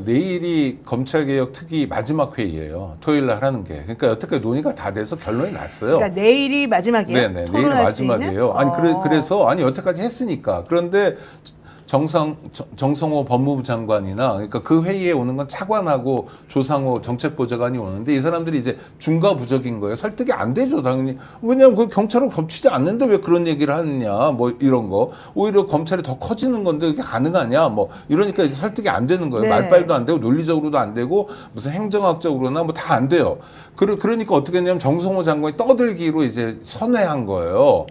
내일이 검찰개혁 특위 마지막 회의예요. 토요일 날 하는 게. 그러니까 여태까지 논의가 다 돼서 결론이 났어요. 그러니까 내일이 마지막이에요? 네네. 내일이 마지막이에요. 아니 그래서 아니 여태까지 했으니까. 그런데 정성호 법무부 장관이나 그러니까 그 회의에 오는 건 차관하고 조상호 정책보좌관이 오는데 이 사람들이 이제 중과부적인 거예요. 설득이 안 되죠, 당연히. 왜냐하면 그 경찰하고 겹치지 않는데 왜 그런 얘기를 하느냐, 뭐 이런 거. 오히려 검찰이 더 커지는 건데 그게 가능하냐, 뭐 이러니까 이제 설득이 안 되는 거예요. 네. 말빨도 안 되고 논리적으로도 안 되고 무슨 행정학적으로나 뭐 다 안 돼요. 그러니까 어떻게 했냐면 정성호 장관이 떠들기로 이제 선회한 거예요.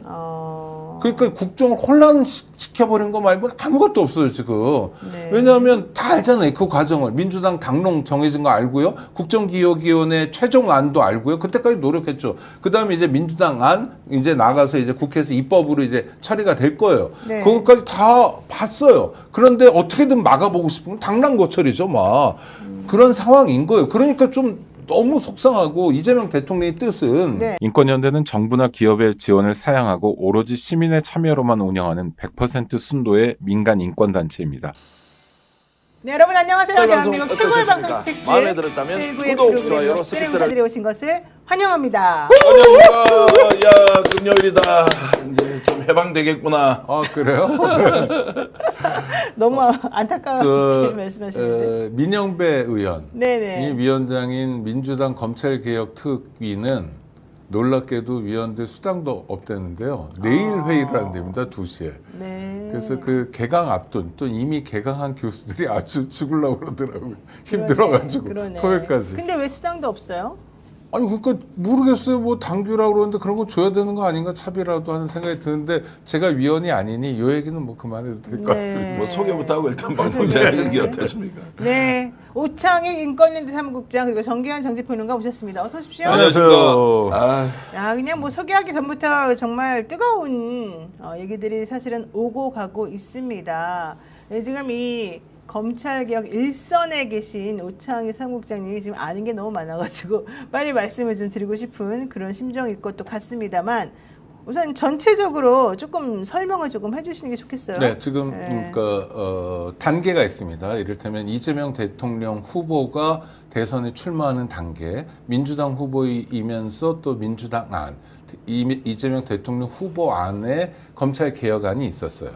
그러니까 국정을 혼란시켜버린 거 말고는 아무것도 없어요, 지금. 네. 왜냐하면 다 알잖아요, 그 과정을. 민주당 당론 정해진 거 알고요. 국정기획위원회 최종안도 알고요. 그때까지 노력했죠. 그 다음에 이제 민주당 안, 이제 나가서 이제 국회에서 입법으로 이제 처리가 될 거예요. 네. 그것까지 다 봤어요. 그런데 어떻게든 막아보고 싶으면 당랑고철이죠, 막. 그런 상황인 거예요. 그러니까 좀 너무 속상하고 이재명 대통령의 뜻은 네. 인권연대는 정부나 기업의 지원을 사양하고 오로지 시민의 참여로만 운영하는 100% 순도의 민간 인권단체입니다. 네, 여러분 안녕하세요. 방송 대한민국 최고의 방송 어떠셨습니까? 스픽스 마음에 들었다면 최고의 구독, 프로그램 좋아요로 여러분들이 스픽스를 오신 것을 환영합니다. 안녕하십니까. 야, 금요일이다. 이제 좀 해방되겠구나. 아, 그래요? 너무 안타깝게 말씀하시는데. 민영배 의원. 네네. 이 위원장인 민주당 검찰개혁특위는 놀랍게도 위원들 수당도 없대는데요. 내일 회의를 한답니다. 2시에. 네. 그래서 그 개강 앞둔 또 이미 개강한 교수들이 아주 죽으려고 그러더라고요. 힘들어가지고 그러네. 토요일까지. 근데 왜 수당도 없어요? 아니 그러니까 모르겠어요. 뭐 당규라고 그러는데 그런 거 줘야 되는 거 아닌가 차비라도 하는 생각이 드는데 제가 위원이 아니니 이 얘기는 뭐 그만해도 될 것 네. 같습니다. 뭐 소개부터 하고 일단 방송 진행이 어떻습니까? 네. 오창익 인권연대 사무국장 그리고 정기환 정치평론가 오셨습니다. 어서 오십시오. 안녕하십니까. 아, 야, 그냥 뭐 소개하기 전부터 정말 뜨거운 얘기들이 사실은 오고 가고 있습니다. 네, 지금 이 검찰개혁 일선에 계신 오창희 사무국장님이 지금 아는 게 너무 많아가지고 빨리 말씀을 좀 드리고 싶은 그런 심정일 것도 같습니다만 우선 전체적으로 조금 설명을 조금 해주시는 게 좋겠어요. 네, 지금 네. 그러니까 단계가 있습니다. 이를테면 이재명 대통령 후보가 대선에 출마하는 단계, 민주당 후보이면서 또 민주당 안, 이재명 대통령 후보 안에 검찰 개혁안이 있었어요.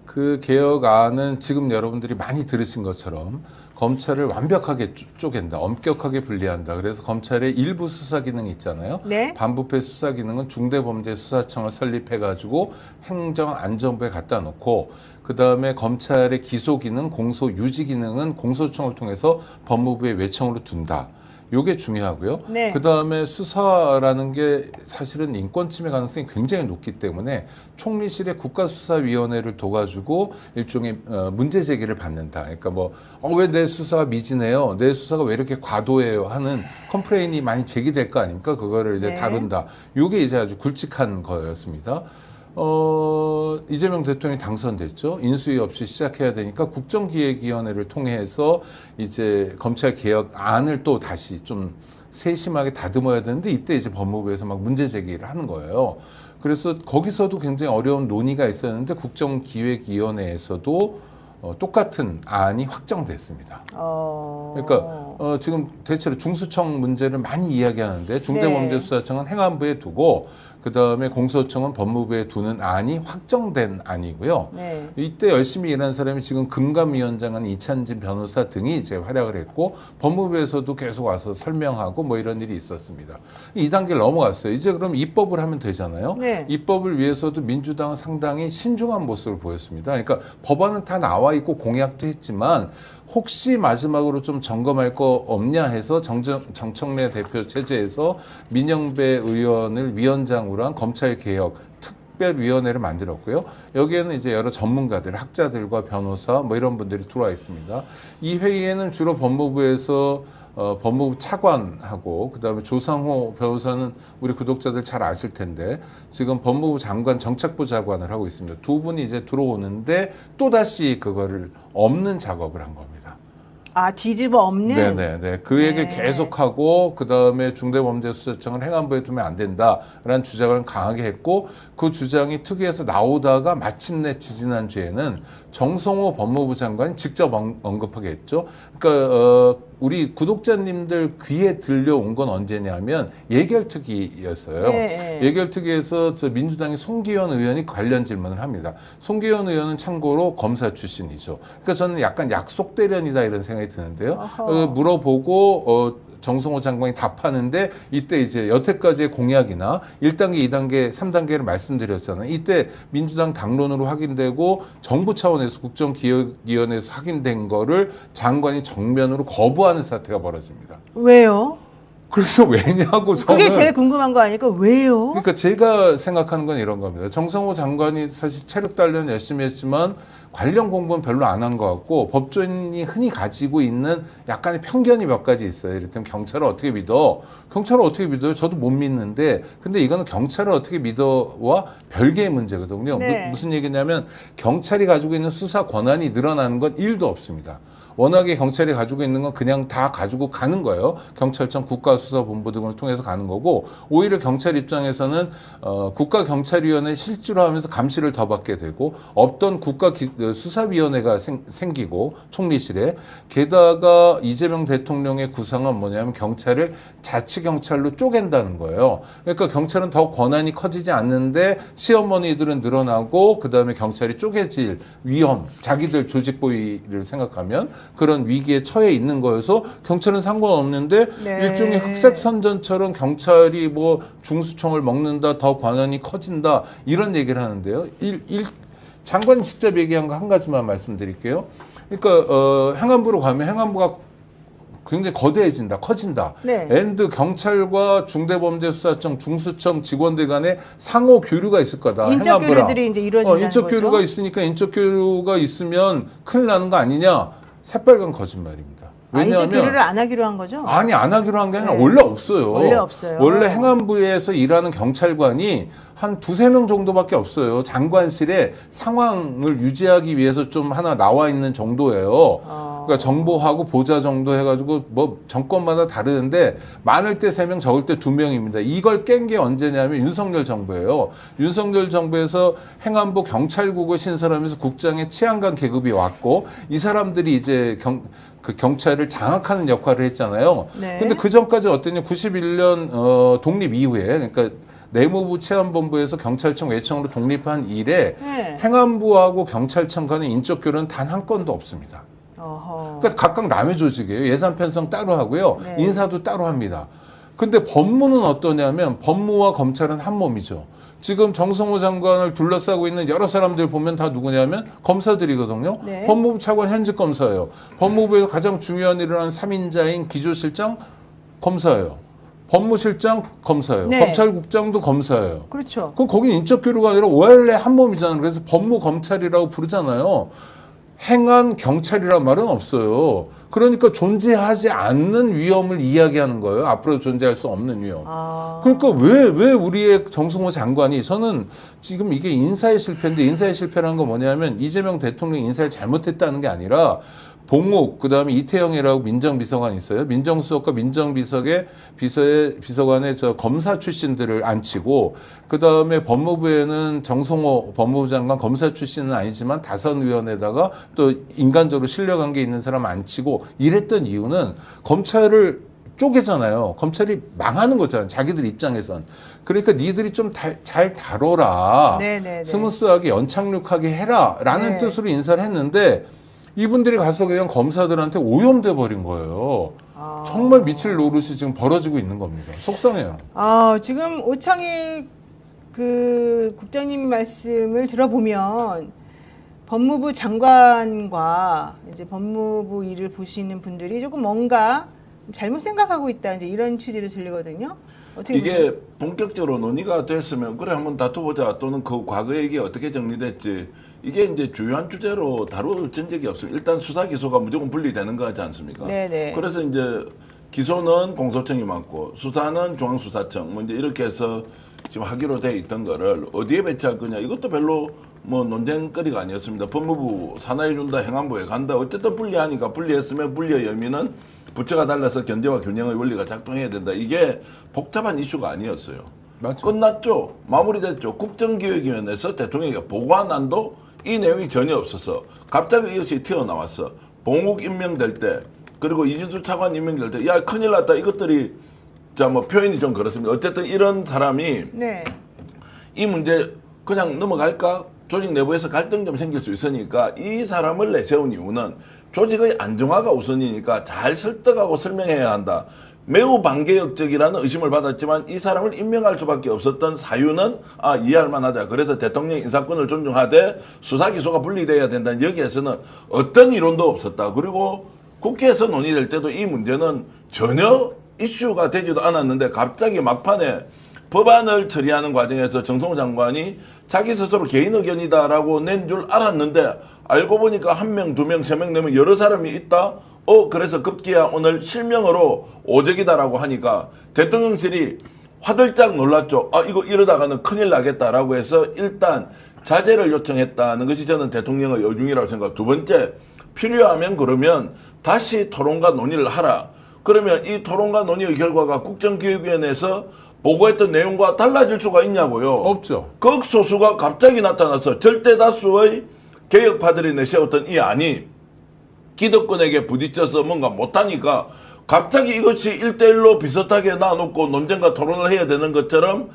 그 개혁안은 지금 여러분들이 많이 들으신 것처럼 검찰을 완벽하게 쪼갠다, 엄격하게 분리한다. 그래서 검찰의 일부 수사 기능이 있잖아요. 네. 반부패 수사 기능은 중대범죄수사청을 설립해가지고 행정안전부에 갖다 놓고 그 다음에 검찰의 기소 기능, 공소 유지 기능은 공소청을 통해서 법무부의 외청으로 둔다. 요게 중요하고요. 네. 그 다음에 수사라는 게 사실은 인권 침해 가능성이 굉장히 높기 때문에 총리실의 국가수사위원회를 둬가지고 일종의 문제 제기를 받는다. 그러니까 뭐 왜 내 수사가 미진해요? 내 수사가 왜 이렇게 과도해요? 하는 컴플레인이 많이 제기될 거 아닙니까? 그거를 이제 네. 다룬다. 요게 이제 아주 굵직한 거였습니다. 이재명 대통령이 당선됐죠. 인수위 없이 시작해야 되니까 국정기획위원회를 통해서 이제 검찰 개혁안을 또 다시 좀 세심하게 다듬어야 되는데 이때 이제 법무부에서 막 문제 제기를 하는 거예요. 그래서 거기서도 굉장히 어려운 논의가 있었는데 국정기획위원회에서도 똑같은 안이 확정됐습니다. 그러니까 지금 대체로 중수청 문제를 많이 이야기하는데 중대범죄수사청은 행안부에 두고 그 다음에 공소청은 법무부에 두는 안이 확정된 안이고요. 네. 이때 열심히 일한 사람이 지금 금감위원장은 이찬진 변호사 등이 이제 활약을 했고 법무부에서도 계속 와서 설명하고 뭐 이런 일이 있었습니다. 2단계를 넘어갔어요. 이제 그럼 입법을 하면 되잖아요. 네. 입법을 위해서도 민주당은 상당히 신중한 모습을 보였습니다. 그러니까 법안은 다 나와 있고 공약도 했지만 혹시 마지막으로 좀 점검할 거 없냐 해서 정청래 대표 체제에서 민영배 의원을 위원장으로 한 검찰개혁 특별위원회를 만들었고요. 여기에는 이제 여러 전문가들, 학자들과 변호사 뭐 이런 분들이 들어와 있습니다. 이 회의에는 주로 법무부에서 법무부 차관하고 그다음에 조상호 변호사는 우리 구독자들 잘 아실 텐데 지금 법무부 장관 정책부 장관을 하고 있습니다. 두 분이 이제 들어오는데 또다시 그거를 없는 작업을 한 겁니다. 아, 뒤집어 엎는? 네네네. 그 얘기를 네. 계속하고 그 다음에 중대범죄수사청을 행안부에 두면 안 된다라는 주장을 강하게 했고 그 주장이 특위에서 나오다가 마침내 지지난주에는 정성호 법무부 장관이 직접 언급하게 했죠. 그러니까 우리 구독자님들 귀에 들려온 건 언제냐면 예결특위였어요. 네. 예결특위에서 저 민주당의 송기현 의원이 관련 질문을 합니다. 송기현 의원은 참고로 검사 출신이죠. 그러니까 저는 약간 약속 대련이다 이런 생각이 드는데요. 물어보고 정성호 장관이 답하는데 이때 이제 여태까지의 공약이나 1단계, 2단계, 3단계를 말씀드렸잖아요. 이때 민주당 당론으로 확인되고 정부 차원에서 국정기획위원회에서 확인된 거를 장관이 정면으로 거부하는 사태가 벌어집니다. 왜요? 그래서 왜냐고 저는 그게 제일 궁금한 거 아닐까? 왜요? 그러니까 제가 생각하는 건 이런 겁니다. 정성호 장관이 사실 체력 단련 열심히 했지만 관련 공부는 별로 안 한 것 같고 법조인이 흔히 가지고 있는 약간의 편견이 몇 가지 있어요. 이를테면 경찰을 어떻게 믿어? 경찰을 어떻게 믿어요? 저도 못 믿는데 근데 이거는 경찰을 어떻게 믿어와 별개의 문제거든요. 네. 무슨 얘기냐면 경찰이 가지고 있는 수사 권한이 늘어나는 건 1도 없습니다. 워낙에 경찰이 가지고 있는 건 그냥 다 가지고 가는 거예요. 경찰청 국가수사본부 등을 통해서 가는 거고 오히려 경찰 입장에서는 국가경찰위원회 실주로 하면서 감시를 더 받게 되고 없던 국가수사위원회가 생기고 총리실에 게다가 이재명 대통령의 구상은 뭐냐면 경찰을 자치경찰로 쪼갠다는 거예요. 그러니까 경찰은 더 권한이 커지지 않는데 시어머니들은 늘어나고 그다음에 경찰이 쪼개질 위험, 자기들 조직 보위를 생각하면 그런 위기에 처해 있는 거여서 경찰은 상관없는데 네. 일종의 흑색선전처럼 경찰이 뭐 중수청을 먹는다, 더 권한이 커진다 이런 얘기를 하는데요. 장관이 직접 얘기한 거 한 가지만 말씀드릴게요. 그러니까 행안부로 가면 행안부가 굉장히 거대해진다, 커진다. 네. 앤드 경찰과 중대범죄수사청, 중수청 직원들 간에 상호 교류가 있을 거다. 인적 행안부랑. 교류들이 이제 이루어진다는 인적 거죠. 교류가 있으니까 인적 교류가 있으면 큰일 나는 거 아니냐? 새빨간 거짓말입니다. 인적 교류를 안 하기로 한 거죠? 아니 안 하기로 한 게 아니라 네. 원래 없어요. 원래 없어요. 원래 행안부에서 일하는 경찰관이 한 2-3명 정도밖에 없어요. 장관실에 상황을 유지하기 위해서 좀 하나 나와 있는 정도예요. 그러니까 정보하고 보좌 정도 해가지고 뭐 정권마다 다르는데 많을 때 3명, 적을 때 2명입니다. 이걸 깬 게 언제냐면 윤석열 정부예요. 윤석열 정부에서 행안부 경찰국을 신설하면서 국장의 치안관 계급이 왔고 이 사람들이 이제 경찰을 장악하는 역할을 했잖아요. 네. 근데 그 전까지 어땠냐? 91년 독립 이후에 그러니까 내무부 치안본부에서 경찰청 외청으로 독립한 이래 네. 행안부하고 경찰청 간의 인적 교류는 단 한 건도 없습니다. 어허. 그러니까 각각 남의 조직이에요. 예산 편성 따로 하고요. 네. 인사도 따로 합니다. 근데 법무는 어떠냐면 법무와 검찰은 한 몸이죠. 지금 정성호 장관을 둘러싸고 있는 여러 사람들 보면 다 누구냐면 검사들이거든요. 네. 법무부 차관 현직 검사예요. 법무부에서 가장 중요한 일을 하는 3인자인 기조실장 검사예요. 법무실장 검사예요. 네. 검찰국장도 검사예요. 그렇죠. 그럼 거긴 인적 교류가 아니라 원래 한 몸이잖아요. 그래서 법무 검찰이라고 부르잖아요. 행안 경찰이란 말은 없어요. 그러니까 존재하지 않는 위험을 이야기하는 거예요. 앞으로 존재할 수 없는 위험. 그러니까 왜 우리의 정성호 장관이 저는 지금 이게 인사의 실패인데 인사의 실패라는 건 뭐냐면 이재명 대통령 인사를 잘못했다는 게 아니라 봉욱 그다음에 이태영이라고 민정비서관이 있어요. 민정수석과 민정비서의 비서관의 저 검사 출신들을 앉히고 그다음에 법무부에는 정성호 법무부 장관 검사 출신은 아니지만 다선위원회에다가 또 인간적으로 신뢰관계 있는 사람 앉히고 이랬던 이유는 검찰을 쪼개잖아요. 검찰이 망하는 거잖아요. 자기들 입장에선. 그러니까 니들이 좀 잘 다뤄라. 네네네. 스무스하게 연착륙하게 해라. 라는 네. 뜻으로 인사를 했는데 이분들이 가서 그냥 검사들한테 오염돼 버린 거예요. 정말 미칠 노릇이 지금 벌어지고 있는 겁니다. 속상해요. 지금 오창익 그 국장님 말씀을 들어보면 법무부 장관과 이제 법무부 일을 보시는 분들이 조금 뭔가 잘못 생각하고 있다 이제 이런 취지로 들리거든요. 어떻게 이게 보세요? 본격적으로 논의가 됐으면 그래 한번 다투보자 또는 그 과거 얘기 어떻게 정리됐지 이게 이제 주요한 주제로 다뤄진 적이 없어요. 일단 수사 기소가 무조건 분리되는 거 하지 않습니까? 네네. 그래서 이제 기소는 공소청이 맡고 수사는 중앙수사청 뭐 이제 이렇게 해서 지금 하기로 돼 있던 거를 어디에 배치할 거냐 이것도 별로 뭐 논쟁거리가 아니었습니다. 법무부 산하해준다 행안부에 간다 어쨌든 분리하니까 분리했으면 분리의 의미는 부처가 달라서 견제와 균형의 원리가 작동해야 된다. 이게 복잡한 이슈가 아니었어요. 맞죠. 끝났죠. 마무리됐죠. 국정기획위원회에서 대통령에게 보고한 안도 이 내용이 전혀 없어서 갑자기 이것이 튀어나왔어. 봉욱 임명될 때 그리고 이준수 차관 임명될 때 야 큰일 났다 이것들이 자 뭐 표현이 좀 그렇습니다. 어쨌든 이런 사람이 네. 이 문제 그냥 넘어갈까? 조직 내부에서 갈등 좀 생길 수 있으니까 이 사람을 내세운 이유는 조직의 안정화가 우선이니까 잘 설득하고 설명해야 한다. 매우 반개혁적이라는 의심을 받았지만 이 사람을 임명할 수밖에 없었던 사유는 이해할 만하다. 그래서 대통령 인사권을 존중하되 수사 기소가 분리돼야 된다는 여기에서는 어떤 이론도 없었다. 그리고 국회에서 논의될 때도 이 문제는 전혀 이슈가 되지도 않았는데 갑자기 막판에 법안을 처리하는 과정에서 정성호 장관이 자기 스스로 개인 의견이다라고 낸 줄 알았는데 알고 보니까 1명, 2명, 3명, 4명 여러 사람이 있다. 그래서 급기야 오늘 실명으로 오적이다라고 하니까 대통령실이 화들짝 놀랐죠. 이거 이러다가는 큰일 나겠다라고 해서 일단 자제를 요청했다는 것이 저는 대통령의 여중이라고 생각합니다. 두 번째, 필요하면 그러면 다시 토론과 논의를 하라. 그러면 이 토론과 논의의 결과가 국정기획위원회에서 보고했던 내용과 달라질 수가 있냐고요. 없죠. 극소수가 갑자기 나타나서 절대 다수의 개혁파들이 내세웠던 이 안이 기득권에게 부딪혀서 뭔가 못하니까 갑자기 이것이 1대1로 비슷하게 놔놓고 논쟁과 토론을 해야 되는 것처럼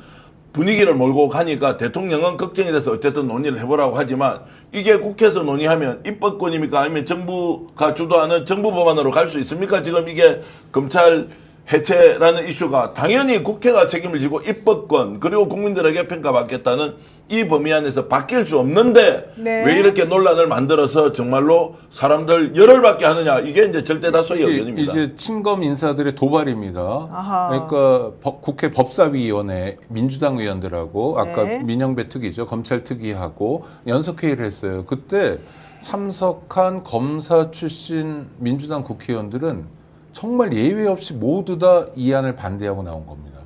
분위기를 몰고 가니까 대통령은 걱정이 돼서 어쨌든 논의를 해보라고 하지만 이게 국회에서 논의하면 입법권입니까? 아니면 정부가 주도하는 정부 법안으로 갈 수 있습니까? 지금 이게 검찰 해체라는 이슈가 당연히 국회가 책임을 지고 입법권 그리고 국민들에게 평가받겠다는 이 범위 안에서 바뀔 수 없는데 네. 왜 이렇게 논란을 만들어서 정말로 사람들 열을 받게 하느냐 이게 이제 절대 다수의 의견입니다. 이제 친검 인사들의 도발입니다. 아하. 그러니까 국회 법사위원회 민주당 의원들하고 아까 네. 민영배 특위죠. 검찰 특위하고 연석회의를 했어요. 그때 참석한 검사 출신 민주당 국회의원들은 정말 예외 없이 모두 다 이 안을 반대하고 나온 겁니다.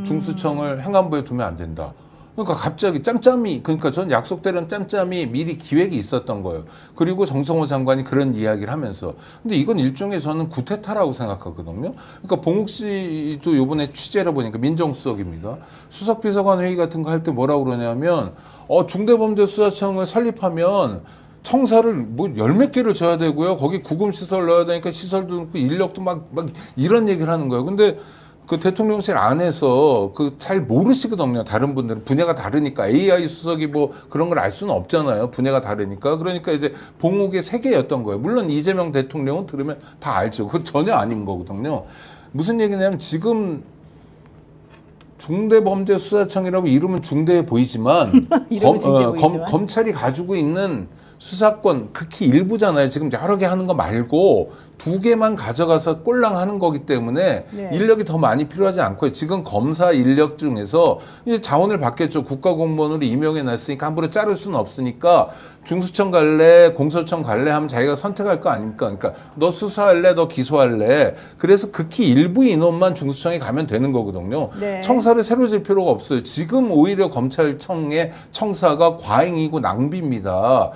중수청을 행안부에 두면 안 된다. 그러니까 갑자기 짬짬이, 그러니까 전 약속대로는 짬짬이 미리 기획이 있었던 거예요. 그리고 정성호 장관이 그런 이야기를 하면서. 근데 이건 일종의 저는 구태타라고 생각하거든요. 그러니까 봉욱 씨도 요번에 취재를 보니까 민정수석입니다. 수석비서관 회의 같은 거 할 때 뭐라고 그러냐면, 중대범죄수사청을 설립하면 청사를 뭐 열 몇 개를 줘야 되고요. 거기 구금시설 넣어야 되니까 시설도 넣고 인력도 막 이런 얘기를 하는 거예요. 근데 그 대통령실 안에서 그 잘 모르시거든요. 다른 분들은 분야가 다르니까 AI 수석이 뭐 그런 걸 알 수는 없잖아요. 분야가 다르니까. 그러니까 이제 봉옥의 세계였던 거예요. 물론 이재명 대통령은 들으면 다 알죠. 그거 전혀 아닌 거거든요. 무슨 얘기냐면 지금 중대범죄수사청이라고 이름은 중대해 보이지만 이름은 중대해 보이지만. 검찰이 가지고 있는 수사권 극히 일부잖아요. 지금 여러 개 하는 거 말고 2개만 가져가서 꼴랑 하는 거기 때문에 네. 인력이 더 많이 필요하지 않고요. 지금 검사 인력 중에서 이제 자원을 받겠죠. 국가공무원으로 임용해 놨으니까 함부로 자를 수는 없으니까 중수청 갈래, 공소청 갈래 하면 자기가 선택할 거 아닙니까? 그러니까 너 수사할래, 너 기소할래. 그래서 극히 일부 인원만 중수청에 가면 되는 거거든요. 네. 청사를 새로 질 필요가 없어요. 지금 오히려 검찰청의 청사가 과잉이고 낭비입니다.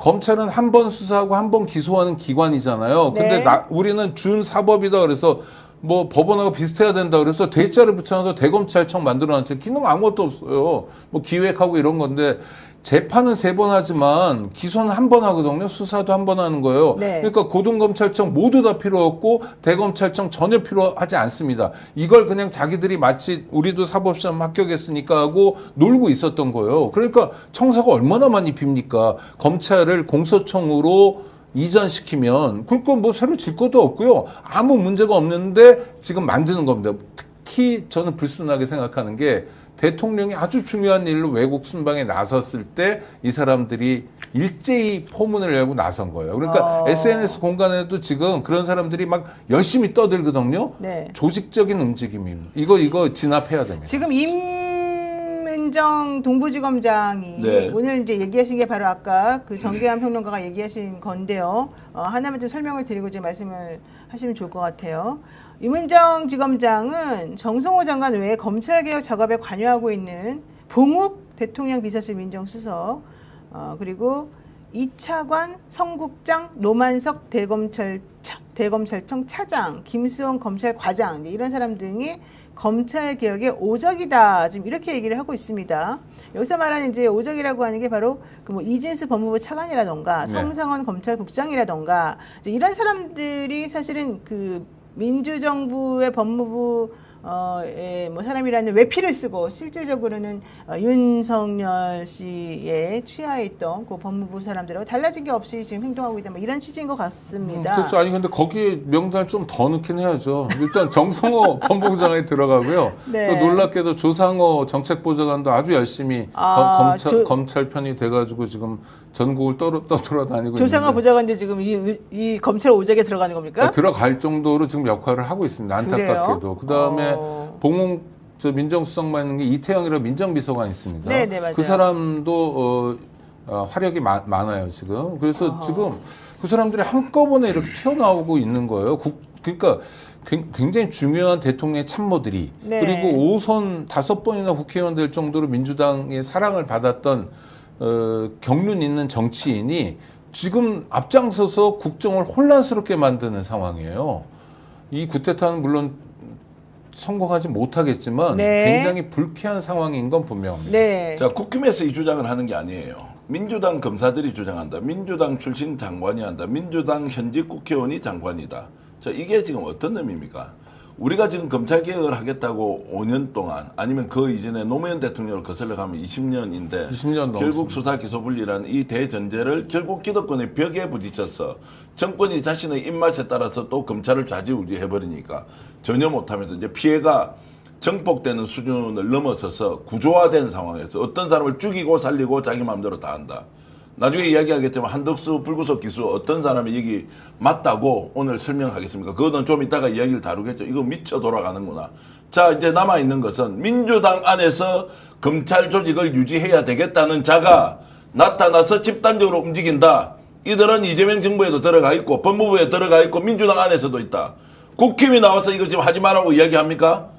검찰은 한 번 수사하고 한 번 기소하는 기관이잖아요. 근데 네. 우리는 준사법이다 그래서 뭐 법원하고 비슷해야 된다 그래서 대자를 붙여놔서 대검찰청 만들어놨지 기능 아무것도 없어요. 뭐 기획하고 이런 건데 재판은 3번 하지만 기소는 한 번 하거든요. 수사도 한 번 하는 거예요. 네. 그러니까 고등검찰청 모두 다 필요 없고 대검찰청 전혀 필요하지 않습니다. 이걸 그냥 자기들이 마치 우리도 사법시험 합격했으니까 하고 놀고 있었던 거예요. 그러니까 청사가 얼마나 많이 빕니까? 검찰을 공소청으로 이전시키면 그러니까 뭐 새로 질 것도 없고요. 아무 문제가 없는데 지금 만드는 겁니다. 특히 저는 불순하게 생각하는 게 대통령이 아주 중요한 일로 외국 순방에 나섰을 때 이 사람들이 일제히 포문을 열고 나선 거예요. 그러니까 SNS 공간에도 지금 그런 사람들이 막 열심히 떠들거든요. 네. 조직적인 움직임입니다. 이거 진압해야 됩니다. 지금 임은정 동부지검장이 네. 오늘 이제 얘기하신 게 바로 아까 그 정계한 평론가가 얘기하신 건데요. 하나만 좀 설명을 드리고 이제 말씀을 하시면 좋을 것 같아요. 임은정 지검장은 정성호 장관 외에 검찰개혁 작업에 관여하고 있는 봉욱 대통령 비서실 민정수석 그리고 이차관 성국장 노만석 대검찰청 대검찰청 차장, 김수원 검찰과장 이런 사람 등이 검찰 개혁의 오적이다 지금 이렇게 얘기를 하고 있습니다. 여기서 말하는 이제 오적이라고 하는 게 바로 그 뭐 이진수 법무부 차관이라던가 네. 성상원 검찰국장이라던가 이제 이런 사람들이 사실은 그 민주정부의 법무부 뭐 사람이라는 외피를 쓰고 실질적으로는 윤석열 씨의 취하에 있던 그 법무부 사람들하고 달라진 게 없이 지금 행동하고 있다. 뭐 이런 취지인 것 같습니다. 그래서 아니 근데 거기에 명단을 좀 더 넣긴 해야죠. 일단 정성호 법무부장이 들어가고요. 네. 또 놀랍게도 조상호 정책보좌관도 아주 열심히 검찰 편이 돼가지고 지금 전국을 떠돌아다니고 조상호 있는데 보좌관도 지금 이 검찰 오적에 들어가는 겁니까? 들어갈 정도로 지금 역할을 하고 있습니다. 안타깝게도. 그 다음에 봉웅 민정수석만 있는 게 이태영이라고 민정비서관 있습니다. 네, 맞아요. 그 사람도 화력이 많아요 지금. 그래서 지금 그 사람들이 한꺼번에 이렇게 튀어나오고 있는 거예요. 그러니까 굉장히 중요한 대통령의 참모들이 네. 그리고 5선 5번이나 국회의원 될 정도로 민주당의 사랑을 받았던 경륜 있는 정치인이 지금 앞장서서 국정을 혼란스럽게 만드는 상황이에요. 이 쿠데타는 물론 성공하지 못하겠지만 네. 굉장히 불쾌한 상황인 건 분명합니다. 네. 자, 국힘에서 이 주장을 하는 게 아니에요. 민주당 검사들이 주장한다. 민주당 출신 장관이 한다. 민주당 현직 국회의원이 장관이다. 자, 이게 지금 어떤 의미입니까? 우리가 지금 검찰개혁을 하겠다고 5년 동안 아니면 그 이전에 노무현 대통령을 거슬러 가면 20년인데 20년 결국 수사 기소 분리라는 이 대전제를 결국 기득권의 벽에 부딪혀서 정권이 자신의 입맛에 따라서 또 검찰을 좌지우지해버리니까 전혀 못하면서 이제 피해가 정폭되는 수준을 넘어서서 구조화된 상황에서 어떤 사람을 죽이고 살리고 자기 마음대로 다 한다. 나중에 이야기하겠지만 한덕수 불구속 기수 어떤 사람이 여기 맞다고 오늘 설명하겠습니까? 그거는 좀 이따가 이야기를 다루겠죠. 이거 미쳐 돌아가는구나. 자, 이제 남아있는 것은 민주당 안에서 검찰 조직을 유지해야 되겠다는 자가 나타나서 집단적으로 움직인다. 이들은 이재명 정부에도 들어가 있고 법무부에 들어가 있고 민주당 안에서도 있다. 국힘이 나와서 이거 지금 하지 말라고 이야기합니까?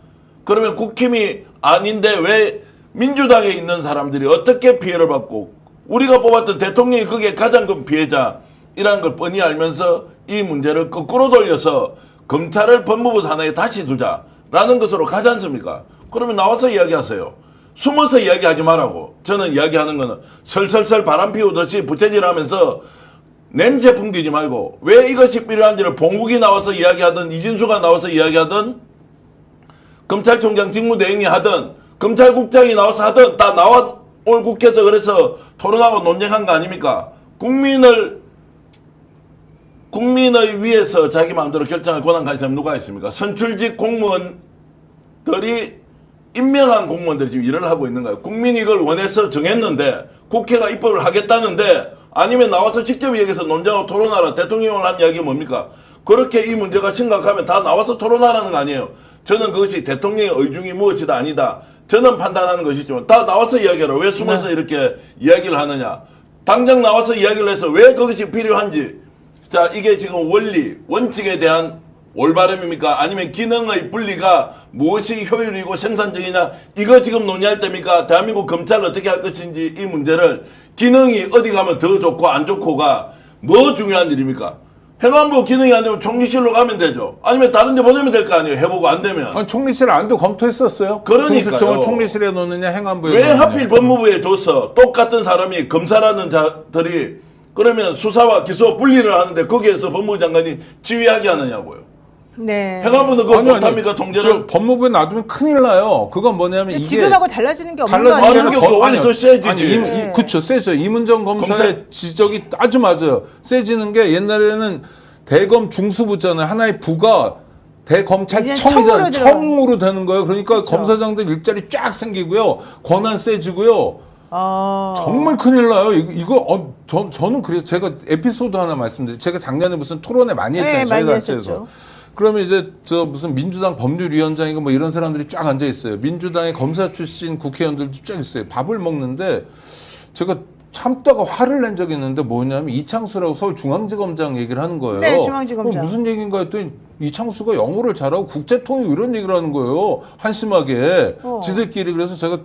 그러면 국힘이 아닌데 왜 민주당에 있는 사람들이 어떻게 피해를 받고 우리가 뽑았던 대통령이 그게 가장 큰 피해자이라는 걸 뻔히 알면서 이 문제를 거꾸로 돌려서 검찰을 법무부 산하에 다시 두자라는 것으로 가지 않습니까? 그러면 나와서 이야기하세요. 숨어서 이야기하지 말라고. 저는 이야기하는 거는 설설설 바람 피우듯이 부채질하면서 냄새 풍기지 말고 왜 이것이 필요한지를 봉국이 나와서 이야기하든 이진수가 나와서 이야기하든 검찰총장 직무대행이 하든 검찰국장이 나와서 하든 다 나와 오늘 국회에서 그래서 토론하고 논쟁한 거 아닙니까? 국민의 위해서 자기 마음대로 결정할 권한 가진 사람 누가 있습니까? 선출직 공무원들이 임명한 공무원들이 지금 일을 하고 있는 거예요. 국민이 이걸 원해서 정했는데 국회가 입법을 하겠다는데 아니면 나와서 직접 얘기해서 논쟁하고 토론하라. 대통령을 한 이야기가 뭡니까? 그렇게 이 문제가 심각하면 다 나와서 토론하라는 거 아니에요. 저는 그것이 대통령의 의중이 무엇이다 아니다. 저는 판단하는 것이지만 다 나와서 이야기하라. 왜 숨어서 이렇게 이야기를 하느냐. 당장 나와서 이야기를 해서 왜 그것이 필요한지. 자, 이게 지금 원리, 원칙에 대한 올바름입니까? 아니면 기능의 분리가 무엇이 효율이고 생산적이냐. 이거 지금 논의할 때입니까? 대한민국 검찰을 어떻게 할 것인지 이 문제를 기능이 어디 가면 더 좋고 안 좋고가 뭐 중요한 일입니까? 행안부 기능이 안 되면 총리실로 가면 되죠. 아니면 다른 데 보내면 될 거 아니에요. 해보고 안 되면. 아니, 총리실 안도 검토했었어요. 그러니까요. 중수청을 총리실에 놓느냐 행안부에 왜 놓느냐. 하필 법무부에 둬서 똑같은 사람이 검사라는 자들이 그러면 수사와 기소 분리를 하는데 거기에서 법무부 장관이 지휘하게 하느냐고요. 네. 행안부는 그거 못합니까 통제를? 법무부에 놔두면 큰일 나요. 그건 뭐냐면 이게 지금하고 달라지는 게 없는 거 달라지는 아니에요? 게 오히려 더 세지지. 네. 그렇죠. 세죠. 이문정 검사의 검찰- 지적이 아주 맞아요. 세지는 게 옛날에는 대검 중수부잖아요. 하나의 부가 대검찰청이잖아요. 이제 청으로 되는 거예요. 그러니까 그렇죠. 검사장들 일자리 쫙 생기고요. 권한 세지고요. 어. 정말 큰일 나요. 저는 그래서 제가 에피소드 하나 말씀드릴게요. 제가 작년에 무슨 토론회 많이 했잖아요. 네, 저희 많이 단체에서. 하셨죠. 그러면 이제 무슨 민주당 법률위원장이고 뭐 이런 사람들이 쫙 앉아 있어요. 민주당의 검사 출신 국회의원들도 쫙 있어요. 밥을 먹는데 제가 참다가 화를 낸 적이 있는데 뭐냐면 이창수라고 서울중앙지검장 얘기를 하는 거예요. 네, 중앙지검장. 무슨 얘기인가 했더니 이창수가 영어를 잘하고 국제통역 이런 얘기를 하는 거예요. 한심하게. 지들끼리. 그래서 제가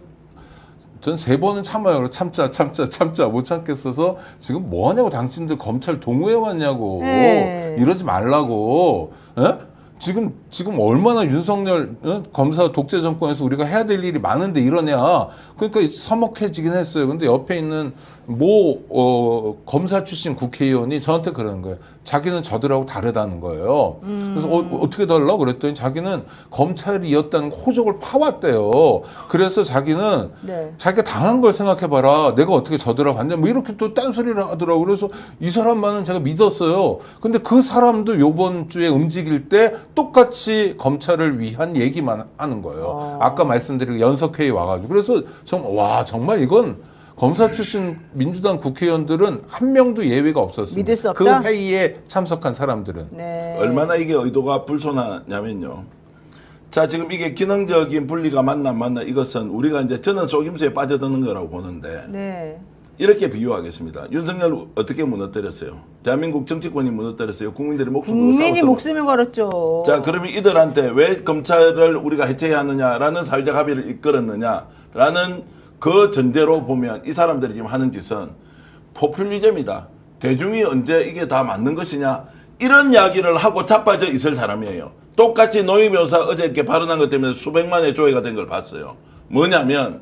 전 3번은 참아요. 참자 못 참겠어서 지금 뭐 하냐고 당신들 검찰 동우회 왔냐고 네. 이러지 말라고. 에? 지금 얼마나 윤석열 검사 독재 정권에서 우리가 해야 될 일이 많은데 이러냐. 그러니까 서먹해지긴 했어요. 근데 옆에 있는 검사 출신 국회의원이 저한테 그러는 거예요. 자기는 저들하고 다르다는 거예요. 그래서 어떻게 달라? 그랬더니 자기는 검찰이었다는 호적을 파왔대요. 그래서 자기는 네. 자기가 당한 걸 생각해봐라. 내가 어떻게 저들하고 갔냐. 뭐 이렇게 또 딴소리를 하더라고요. 그래서 이 사람만은 제가 믿었어요. 근데 그 사람도 요번 주에 움직일 때 똑같이 검찰을 위한 얘기만 하는 거예요. 아까 말씀드린 연석회의 와가지고. 그래서 정말 이건 검사 출신 민주당 국회의원들은 한 명도 예외가 없었습니다. 믿을 수 없다? 그 회의에 참석한 사람들은. 네. 얼마나 이게 의도가 불손하냐면요. 자, 지금 이게 기능적인 분리가 맞나 이것은 우리가 이제 저는 속임수에 빠져드는 거라고 보는데 네. 이렇게 비유하겠습니다. 윤석열 어떻게 무너뜨렸어요? 대한민국 정치권이 무너뜨렸어요. 국민들이 목숨을 걸고 국민이 싸웠어요. 목숨을 걸었죠. 자, 그러면 이들한테 왜 검찰을 우리가 해체해야 하느냐라는 사회적 합의를 이끌었느냐라는 그 전제로 보면 이 사람들이 지금 하는 짓은 포퓰리즘이다. 대중이 언제 이게 다 맞는 것이냐 이런 이야기를 하고 자빠져 있을 사람이에요. 똑같이 노희 변호사 어제 이렇게 발언한 것 때문에 수백만의 조회가 된 걸 봤어요. 뭐냐면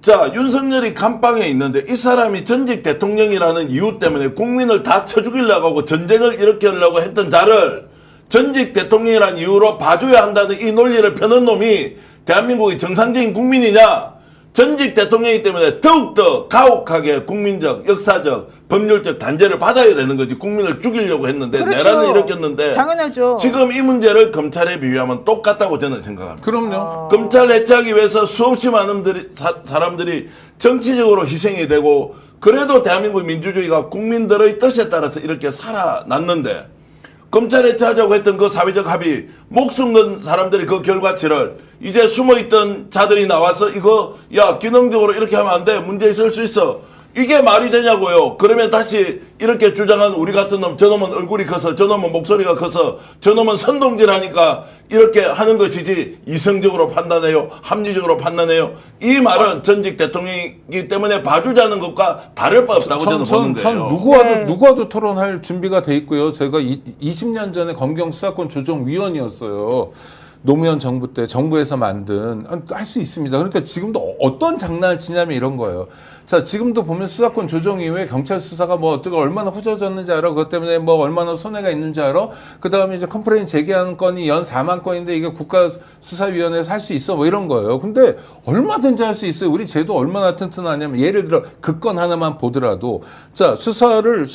자, 윤석열이 감방에 있는데 이 사람이 전직 대통령이라는 이유 때문에 국민을 다 쳐 죽이려고 하고 전쟁을 일으키려고 했던 자를 전직 대통령이라는 이유로 봐줘야 한다는 이 논리를 펴는 놈이 대한민국의 정상적인 국민이냐? 전직 대통령이기 때문에 더욱더 가혹하게 국민적, 역사적, 법률적 단죄를 받아야 되는 거지. 국민을 죽이려고 했는데 그렇죠. 내란을 일으켰는데 당연하죠. 지금 이 문제를 검찰에 비유하면 똑같다고 저는 생각합니다. 그럼요. 검찰 해체하기 위해서 수없이 많은 사람들이 정치적으로 희생이 되고 그래도 대한민국 민주주의가 국민들의 뜻에 따라서 이렇게 살아났는데 검찰 해체하자고 했던 그 사회적 합의 목숨 건 사람들이 그 결과치를 이제 숨어있던 자들이 나와서 이거 야 기능적으로 이렇게 하면 안 돼 문제 있을 수 있어 이게 말이 되냐고요. 그러면 다시 이렇게 주장한 우리 같은 놈 저놈은 얼굴이 커서 저놈은 목소리가 커서 저놈은 선동질하니까 이렇게 하는 것이지 이성적으로 판단해요 합리적으로 판단해요 이 말은 전직 대통령이기 때문에 봐주자는 것과 다를 바 없다고 저는 보는데요. 전 누구와도 토론할 준비가 돼 있고요. 제가 20년 전에 검경 수사권 조정위원이었어요. 노무현 정부 때 정부에서 만든 할 수 있습니다. 그러니까 지금도 어떤 장난을 치냐면 이런 거예요. 자, 지금도 보면 수사권 조정 이후에 경찰 수사가 뭐 어떻게 얼마나 후져졌는지 알아. 그것 때문에 뭐 얼마나 손해가 있는지 알아. 그 다음에 이제 컴플레인 제기하는 건이 연 4만 건인데 이게 국가수사위원회에서 할 수 있어. 뭐 이런 거예요. 근데 얼마든지 할 수 있어요. 우리 제도 얼마나 튼튼하냐면 예를 들어 그 건 하나만 보더라도 자, 수사를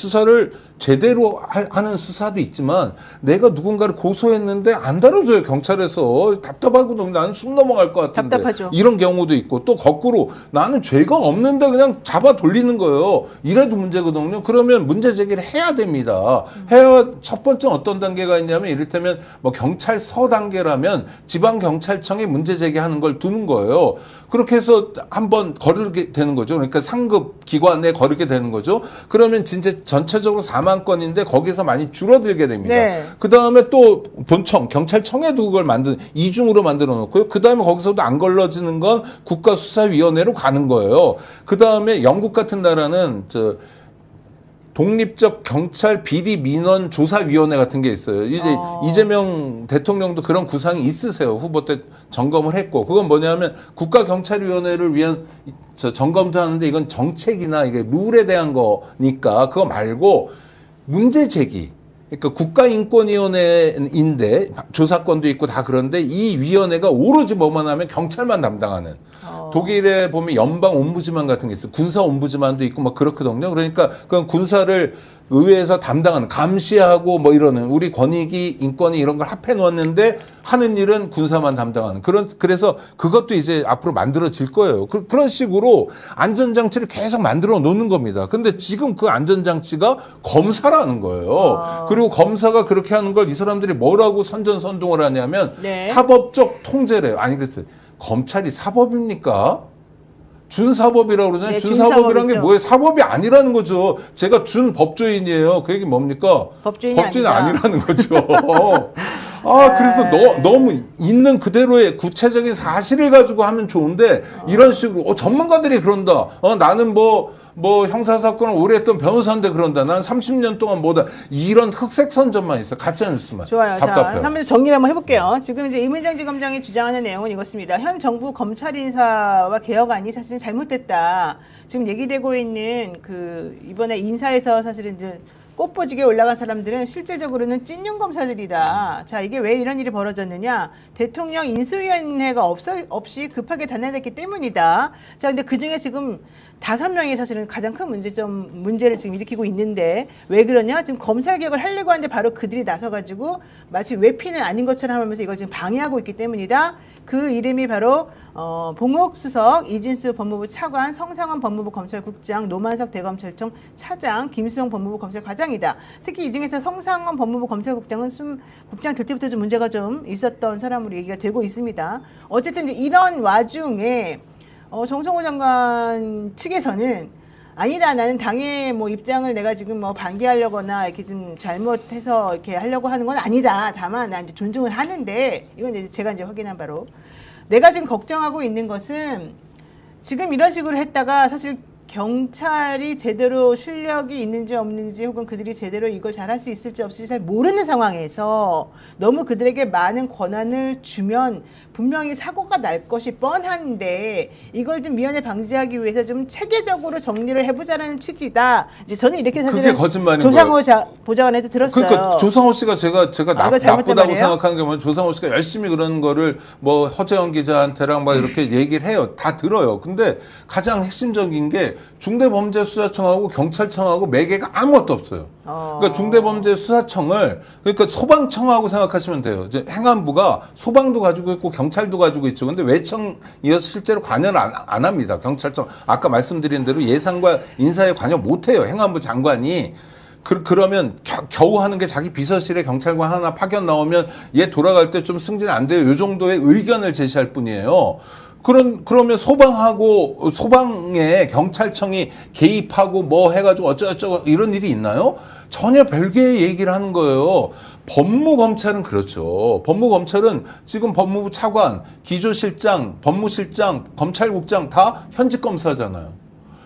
제대로 하는 수사도 있지만 내가 누군가를 고소했는데 안 다뤄줘요. 경찰에서. 답답하고 나는 숨 넘어갈 것 같은데. 답답하죠. 이런 경우도 있고 또 거꾸로 나는 죄가 없는데 그냥 잡아 돌리는 거예요. 이래도 문제거든요. 그러면 문제 제기를 해야 됩니다. 해야 첫 번째 어떤 단계가 있냐면 이를테면 뭐 경찰서 단계라면 지방경찰청에 문제 제기하는 걸 두는 거예요. 그렇게 해서 한번 거르게 되는 거죠. 그러니까 상급 기관에 거르게 되는 거죠. 그러면 진짜 전체적으로 4만 건인데 거기서 많이 줄어들게 됩니다. 네. 그 다음에 또 본청, 경찰청에도 그걸 이중으로 만들어 놓고요. 그 다음에 거기서도 안 걸러지는 건 국가수사위원회로 가는 거예요. 그 다음에 영국 같은 나라는 독립적 경찰 비리 민원 조사위원회 같은 게 있어요. 이제 이재명 대통령도 그런 구상이 있으세요. 후보 때 점검을 했고. 그건 뭐냐면 국가경찰위원회를 위한 점검도 하는데 이건 정책이나 이게 룰에 대한 거니까 그거 말고 문제 제기. 그러니까 국가인권위원회인데 조사권도 있고 다 그런데 이 위원회가 오로지 뭐만 하면 경찰만 담당하는. 독일에 보면 연방 옴부즈만 같은 게 있어요. 군사 옴부즈만도 있고 막 그렇거든요. 그러니까 그건 군사를 의회에서 담당하는 감시하고 뭐 이러는 우리 권익위 인권위 이런 걸 합해 놓았는데 하는 일은 군사만 담당하는 그래서 그것도 이제 앞으로 만들어질 거예요. 그런 식으로 안전장치를 계속 만들어 놓는 겁니다. 근데 지금 그 안전장치가 검사라는 거예요. 그리고 검사가 그렇게 하는 걸 이 사람들이 뭐라고 선전선동을 하냐면 네. 사법적 통제래요. 아니 그랬어요. 검찰이 사법입니까? 준사법이라고 그러잖아요. 네, 준사법이라는 게 준사법이죠. 뭐예요? 사법이 아니라는 거죠. 제가 준법조인이에요. 그 얘기 뭡니까? 법조인이 아니라는 거죠. 그래서 너무 있는 그대로의 구체적인 사실을 가지고 하면 좋은데 이런 식으로 전문가들이 그런다. 나는 뭐 형사사건을 오래 했던 변호사인데 그런다. 난 30년 동안 뭐다. 이런 흑색 선전만 있어. 가짜 뉴스만. 좋아요. 답답해요. 자, 한번 정리를 한번 해볼게요. 지금 이제 이문정 지검장이 주장하는 내용은 이것입니다. 현 정부 검찰 인사와 개혁안이 사실 잘못됐다. 지금 얘기되고 있는 그 이번에 인사에서 사실은 이제 꽃보직에 올라간 사람들은 실질적으로는 찐윤 검사들이다. 자, 이게 왜 이런 일이 벌어졌느냐? 대통령 인수위원회가 없이 급하게 단행됐기 때문이다. 자, 근데 그 중에 지금 5명이 사실은 가장 큰 문제를 지금 일으키고 있는데 왜 그러냐? 지금 검찰 개혁을 하려고 하는데 바로 그들이 나서가지고 마치 외피는 아닌 것처럼 하면서 이걸 지금 방해하고 있기 때문이다. 그 이름이 바로 봉옥 수석, 이진수 법무부 차관, 성상원 법무부 검찰국장, 노만석 대검찰청 차장, 김수영 법무부 검찰과장이다. 특히 이 중에서 성상원 법무부 검찰국장은 국장 될 때부터 좀 문제가 좀 있었던 사람으로 얘기가 되고 있습니다. 어쨌든 이제 이런 와중에 정성호 장관 측에서는 아니다. 나는 당의 뭐 입장을 내가 지금 뭐 반기하려거나 이렇게 좀 잘못해서 이렇게 하려고 하는 건 아니다. 다만 나 이제 존중을 하는데 이건 이제 제가 이제 확인한 바로 내가 지금 걱정하고 있는 것은 지금 이런 식으로 했다가 사실 경찰이 제대로 실력이 있는지 없는지 혹은 그들이 제대로 이걸 잘할 수 있을지 없을지 잘 모르는 상황에서 너무 그들에게 많은 권한을 주면 분명히 사고가 날 것이 뻔한데 이걸 좀 미연에 방지하기 위해서 좀 체계적으로 정리를 해보자는 취지다. 이제 저는 이렇게 사실은 그게 거짓말인 조상호 보좌관한테 들었어요. 그러니까 조상호 씨가 제가 이거 나쁘다고 말이에요? 생각하는 게 뭐냐면 조상호 씨가 열심히 그런 거를 뭐 허재영 기자한테랑 막 이렇게 얘기를 해요. 다 들어요. 근데 가장 핵심적인 게 중대범죄수사청하고 경찰청하고 매개가 아무것도 없어요. 그러니까 중대범죄수사청을 그러니까 소방청하고 생각하시면 돼요. 이제 행안부가 소방도 가지고 있고 경찰도 가지고 있죠. 근데 외청이어서 실제로 관여를 안 합니다. 경찰청 아까 말씀드린 대로 예산과 인사에 관여 못 해요. 행안부 장관이. 그러면 겨우 하는 게 자기 비서실에 경찰관 하나 파견 나오면 얘 돌아갈 때 좀 승진 안 돼요. 이 정도의 의견을 제시할 뿐이에요. 그러면 소방에 경찰청이 개입하고 뭐 해가지고 어쩌고저쩌고 이런 일이 있나요? 전혀 별개의 얘기를 하는 거예요. 법무검찰은 그렇죠. 법무검찰은 지금 법무부 차관, 기조실장, 법무실장, 검찰국장 다 현직 검사잖아요.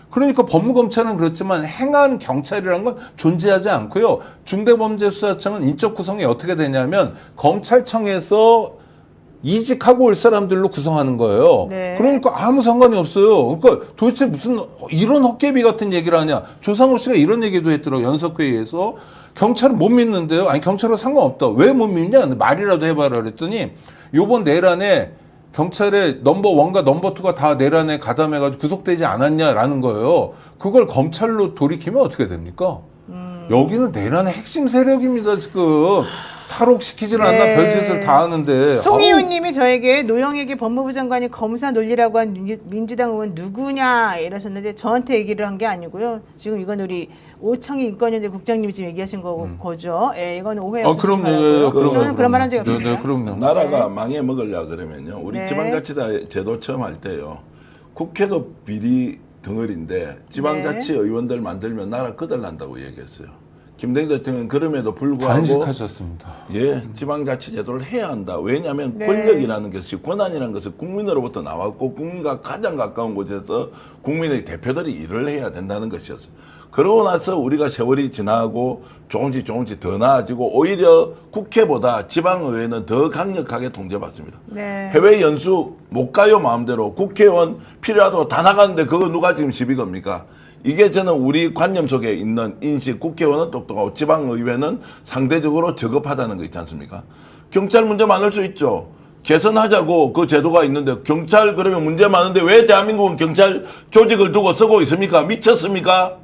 그러니까 법무검찰은 그렇지만 행안 경찰이라는 건 존재하지 않고요. 중대범죄수사청은 인적 구성이 어떻게 되냐면 검찰청에서 이직하고 올 사람들로 구성하는 거예요. 네. 그러니까 아무 상관이 없어요. 그러니까 도대체 무슨 이런 헛개비 같은 얘기를 하냐. 조상호 씨가 이런 얘기도 했더라고요. 연석회의에서. 경찰은 못 믿는데요. 아니 경찰은 상관없다. 왜 못 믿냐. 말이라도 해봐라 그랬더니 요번 내란에 경찰의 넘버 1과 넘버 2가 다 내란에 가담해가지고 구속되지 않았냐라는 거예요. 그걸 검찰로 돌이키면 어떻게 됩니까? 여기는 내란의 핵심 세력입니다. 지금. 탈옥시키질 않나 네. 별짓을 다 하는데. 송희훈님이 저에게 노영에게 법무부 장관이 검사 논리라고 한 민주당 의원 누구냐 이러셨는데 저한테 얘기를 한 게 아니고요. 지금 이건 우리 오창희 인권위원회 국장님이 지금 얘기하신 거죠. 예, 이건 오해 없으시기 바라고요. 저는 그런 말 한 적이 없습니다. 네, 그럼요. 나라가 망해 먹으려 그러면요. 우리 네. 지방자치다 제도 처음 할 때요. 국회도 비리 덩어리인데 지방자치 네. 의원들 만들면 나라 거덜난다고 얘기했어요. 김대중 대통령은 그럼에도 불구하고 간직하셨습니다. 예, 지방자치 제도를 해야 한다. 왜냐하면 네. 권력이라는 것이 권한이라는 것은 국민으로부터 나왔고 국민과 가장 가까운 곳에서 국민의 대표들이 일을 해야 된다는 것이었어요. 그러고 나서 우리가 세월이 지나고 조금씩 더 나아지고 오히려 국회보다 지방의회는 더 강력하게 통제받습니다. 네. 해외 연수 못 가요 마음대로. 국회의원 필요하다고 다 나가는데 그거 누가 지금 시비 겁니까? 이게 저는 우리 관념 속에 있는 인식, 국회의원은 똑똑하고 지방의회는 상대적으로 저급하다는 거 있지 않습니까? 경찰 문제 많을 수 있죠. 개선하자고 그 제도가 있는데 경찰 그러면 문제 많은데 왜 대한민국은 경찰 조직을 두고 쓰고 있습니까? 미쳤습니까?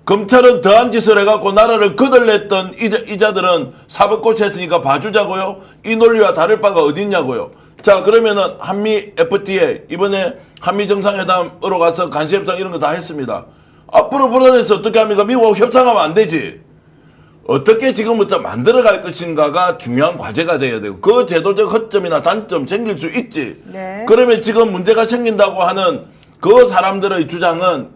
검찰은 더한 짓을 해갖고 나라를 거덜냈던 이자들은 사법고치 했으니까 봐주자고요? 이 논리와 다를 바가 어딨냐고요? 자, 그러면은 한미 FTA 이번에 한미 정상회담으로 가서 간시협상 이런 거 다 했습니다. 앞으로 불안해서 어떻게 합니까? 미국하고 협상하면 안 되지. 어떻게 지금부터 만들어갈 것인가가 중요한 과제가 돼야 되고 그 제도적 허점이나 단점 생길 수 있지. 네. 그러면 지금 문제가 생긴다고 하는 그 사람들의 주장은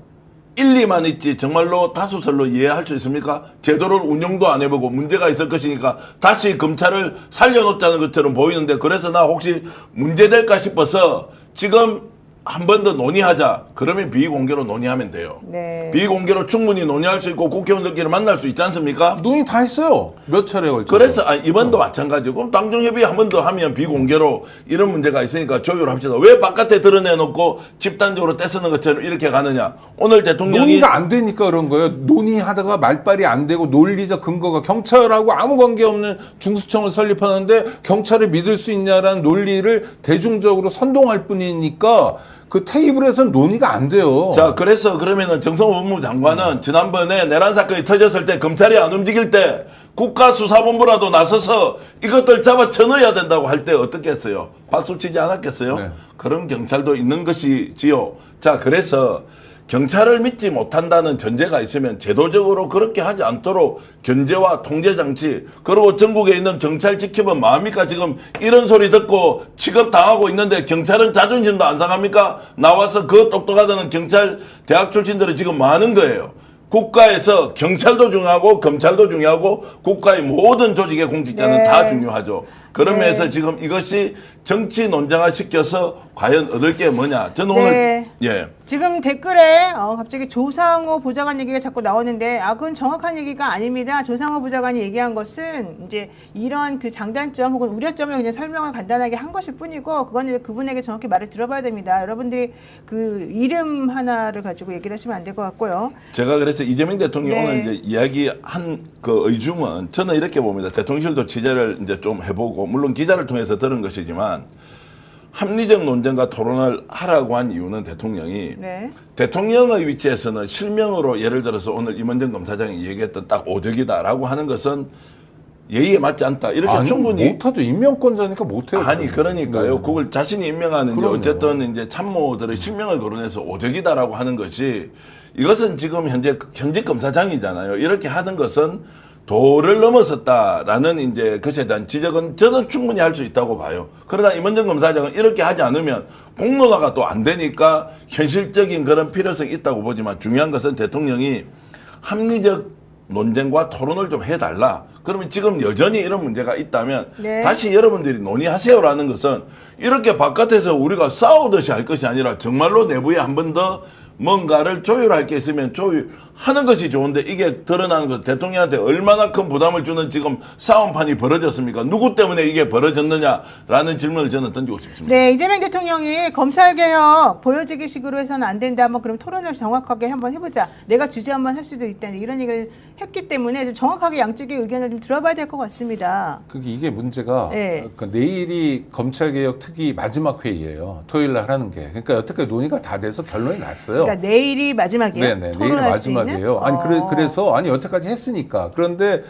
1, 2만 있지 정말로 다수설로 이해할 수 있습니까? 제도를 운영도 안 해보고 문제가 있을 것이니까 다시 검찰을 살려놓자는 것처럼 보이는데, 그래서 나 혹시 문제될까 싶어서 지금 한 번 더 논의하자. 그러면 비공개로 논의하면 돼요. 네. 비공개로 충분히 논의할 수 있고 국회의원들끼리 만날 수 있지 않습니까? 논의 다 했어요. 몇 차례 걸쳐. 그래서 이번도 마찬가지고, 그럼 당정협의 한 번 더 하면 비공개로 이런 문제가 있으니까 조율합시다. 왜 바깥에 드러내놓고 집단적으로 떼쓰는 것처럼 이렇게 가느냐. 오늘 대통령이 논의가 안 되니까 그런 거예요. 논의하다가 말빨이 안 되고 논리적 근거가, 경찰하고 아무 관계없는 중수청을 설립하는데 경찰을 믿을 수 있냐라는 논리를 대중적으로 선동할 뿐이니까 그 테이블에서는 논의가 안 돼요. 자, 그래서 그러면은 정성호 법무부 장관은 지난번에 내란 사건이 터졌을 때 검찰이 안 움직일 때 국가수사본부라도 나서서 이것들 잡아 쳐넣어야 된다고 할 때 어떻게 했어요? 박수 치지 않았겠어요? 네. 그런 경찰도 있는 것이지요. 자, 그래서 경찰을 믿지 못한다는 전제가 있으면 제도적으로 그렇게 하지 않도록 견제와 통제 장치, 그리고 전국에 있는 경찰 지켜본 마음입니까? 지금 이런 소리 듣고 취급당하고 있는데 경찰은 자존심도 안 상합니까? 나와서 그 똑똑하다는 경찰 대학 출신들이 지금 많은 거예요. 국가에서 경찰도 중요하고 검찰도 중요하고 국가의 모든 조직의 공직자는 네. 다 중요하죠. 그런 네. 면에서 지금 이것이 정치 논쟁화 시켜서 과연 얻을 게 뭐냐. 저는 네. 오늘 예. 지금 댓글에 갑자기 조상호 보좌관 얘기가 자꾸 나오는데, 그건 정확한 얘기가 아닙니다. 조상호 보좌관이 얘기한 것은 이제 이런 그 장단점 혹은 우려점을 그냥 설명을 간단하게 한 것일 뿐이고, 그건 이제 그분에게 정확히 말을 들어봐야 됩니다. 여러분들이 그 이름 하나를 가지고 얘기를 하시면 안 될 것 같고요. 제가 그래서 이재명 대통령이 네. 오늘 이제 이야기한 그 의중은 저는 이렇게 봅니다. 대통령실도 취재를 이제 좀 해보고, 물론 기자를 통해서 들은 것이지만, 합리적 논쟁과 토론을 하라고 한 이유는 대통령이 네. 대통령의 위치에서는 실명으로 예를 들어서 오늘 임원정 검사장이 얘기했던 딱 오적이다라고 하는 것은 예의에 맞지 않다. 이렇게 아니, 충분히 못하죠. 임명권자니까 못해요. 아니 그러니까요. 네. 그걸 자신이 임명하는 이제 그럼요. 어쨌든 이제 참모들의 실명을 거론해서 오적이다라고 하는 것이, 이것은 지금 현직 검사장이잖아요. 이렇게 하는 것은 도를 넘어섰다라는 이제 것에 대한 지적은 저는 충분히 할 수 있다고 봐요. 그러나 임원정 검사장은 이렇게 하지 않으면 공론화가 또 안 되니까 현실적인 그런 필요성이 있다고 보지만, 중요한 것은 대통령이 합리적 논쟁과 토론을 좀 해달라. 그러면 지금 여전히 이런 문제가 있다면 네. 다시 여러분들이 논의하세요라는 것은, 이렇게 바깥에서 우리가 싸우듯이 할 것이 아니라 정말로 내부에 한 번 더 뭔가를 조율할 게 있으면 조율하는 것이 좋은데, 이게 드러나는 것, 대통령한테 얼마나 큰 부담을 주는 지금 싸움판이 벌어졌습니까? 누구 때문에 이게 벌어졌느냐라는 질문을 저는 던지고 싶습니다. 네, 이재명 대통령이 검찰개혁 보여주기식으로 해서는 안 된다. 한번 그럼 토론을 정확하게 한번 해보자. 내가 주제 한번 할 수도 있다. 이런 얘기를 했기 때문에 좀 정확하게 양쪽의 의견을 좀 들어봐야 될 것 같습니다. 이게 문제가 네. 내일이 검찰개혁 특위 마지막 회의예요. 토요일 날 하는 게. 그러니까 여태까지 논의가 다 돼서 결론이 났어요. 그러니까 내일이 마지막이에요. 네네, 내일 토론할 수 있는? 마지막이에요. 아니 그래서 아니 여태까지 했으니까. 그런데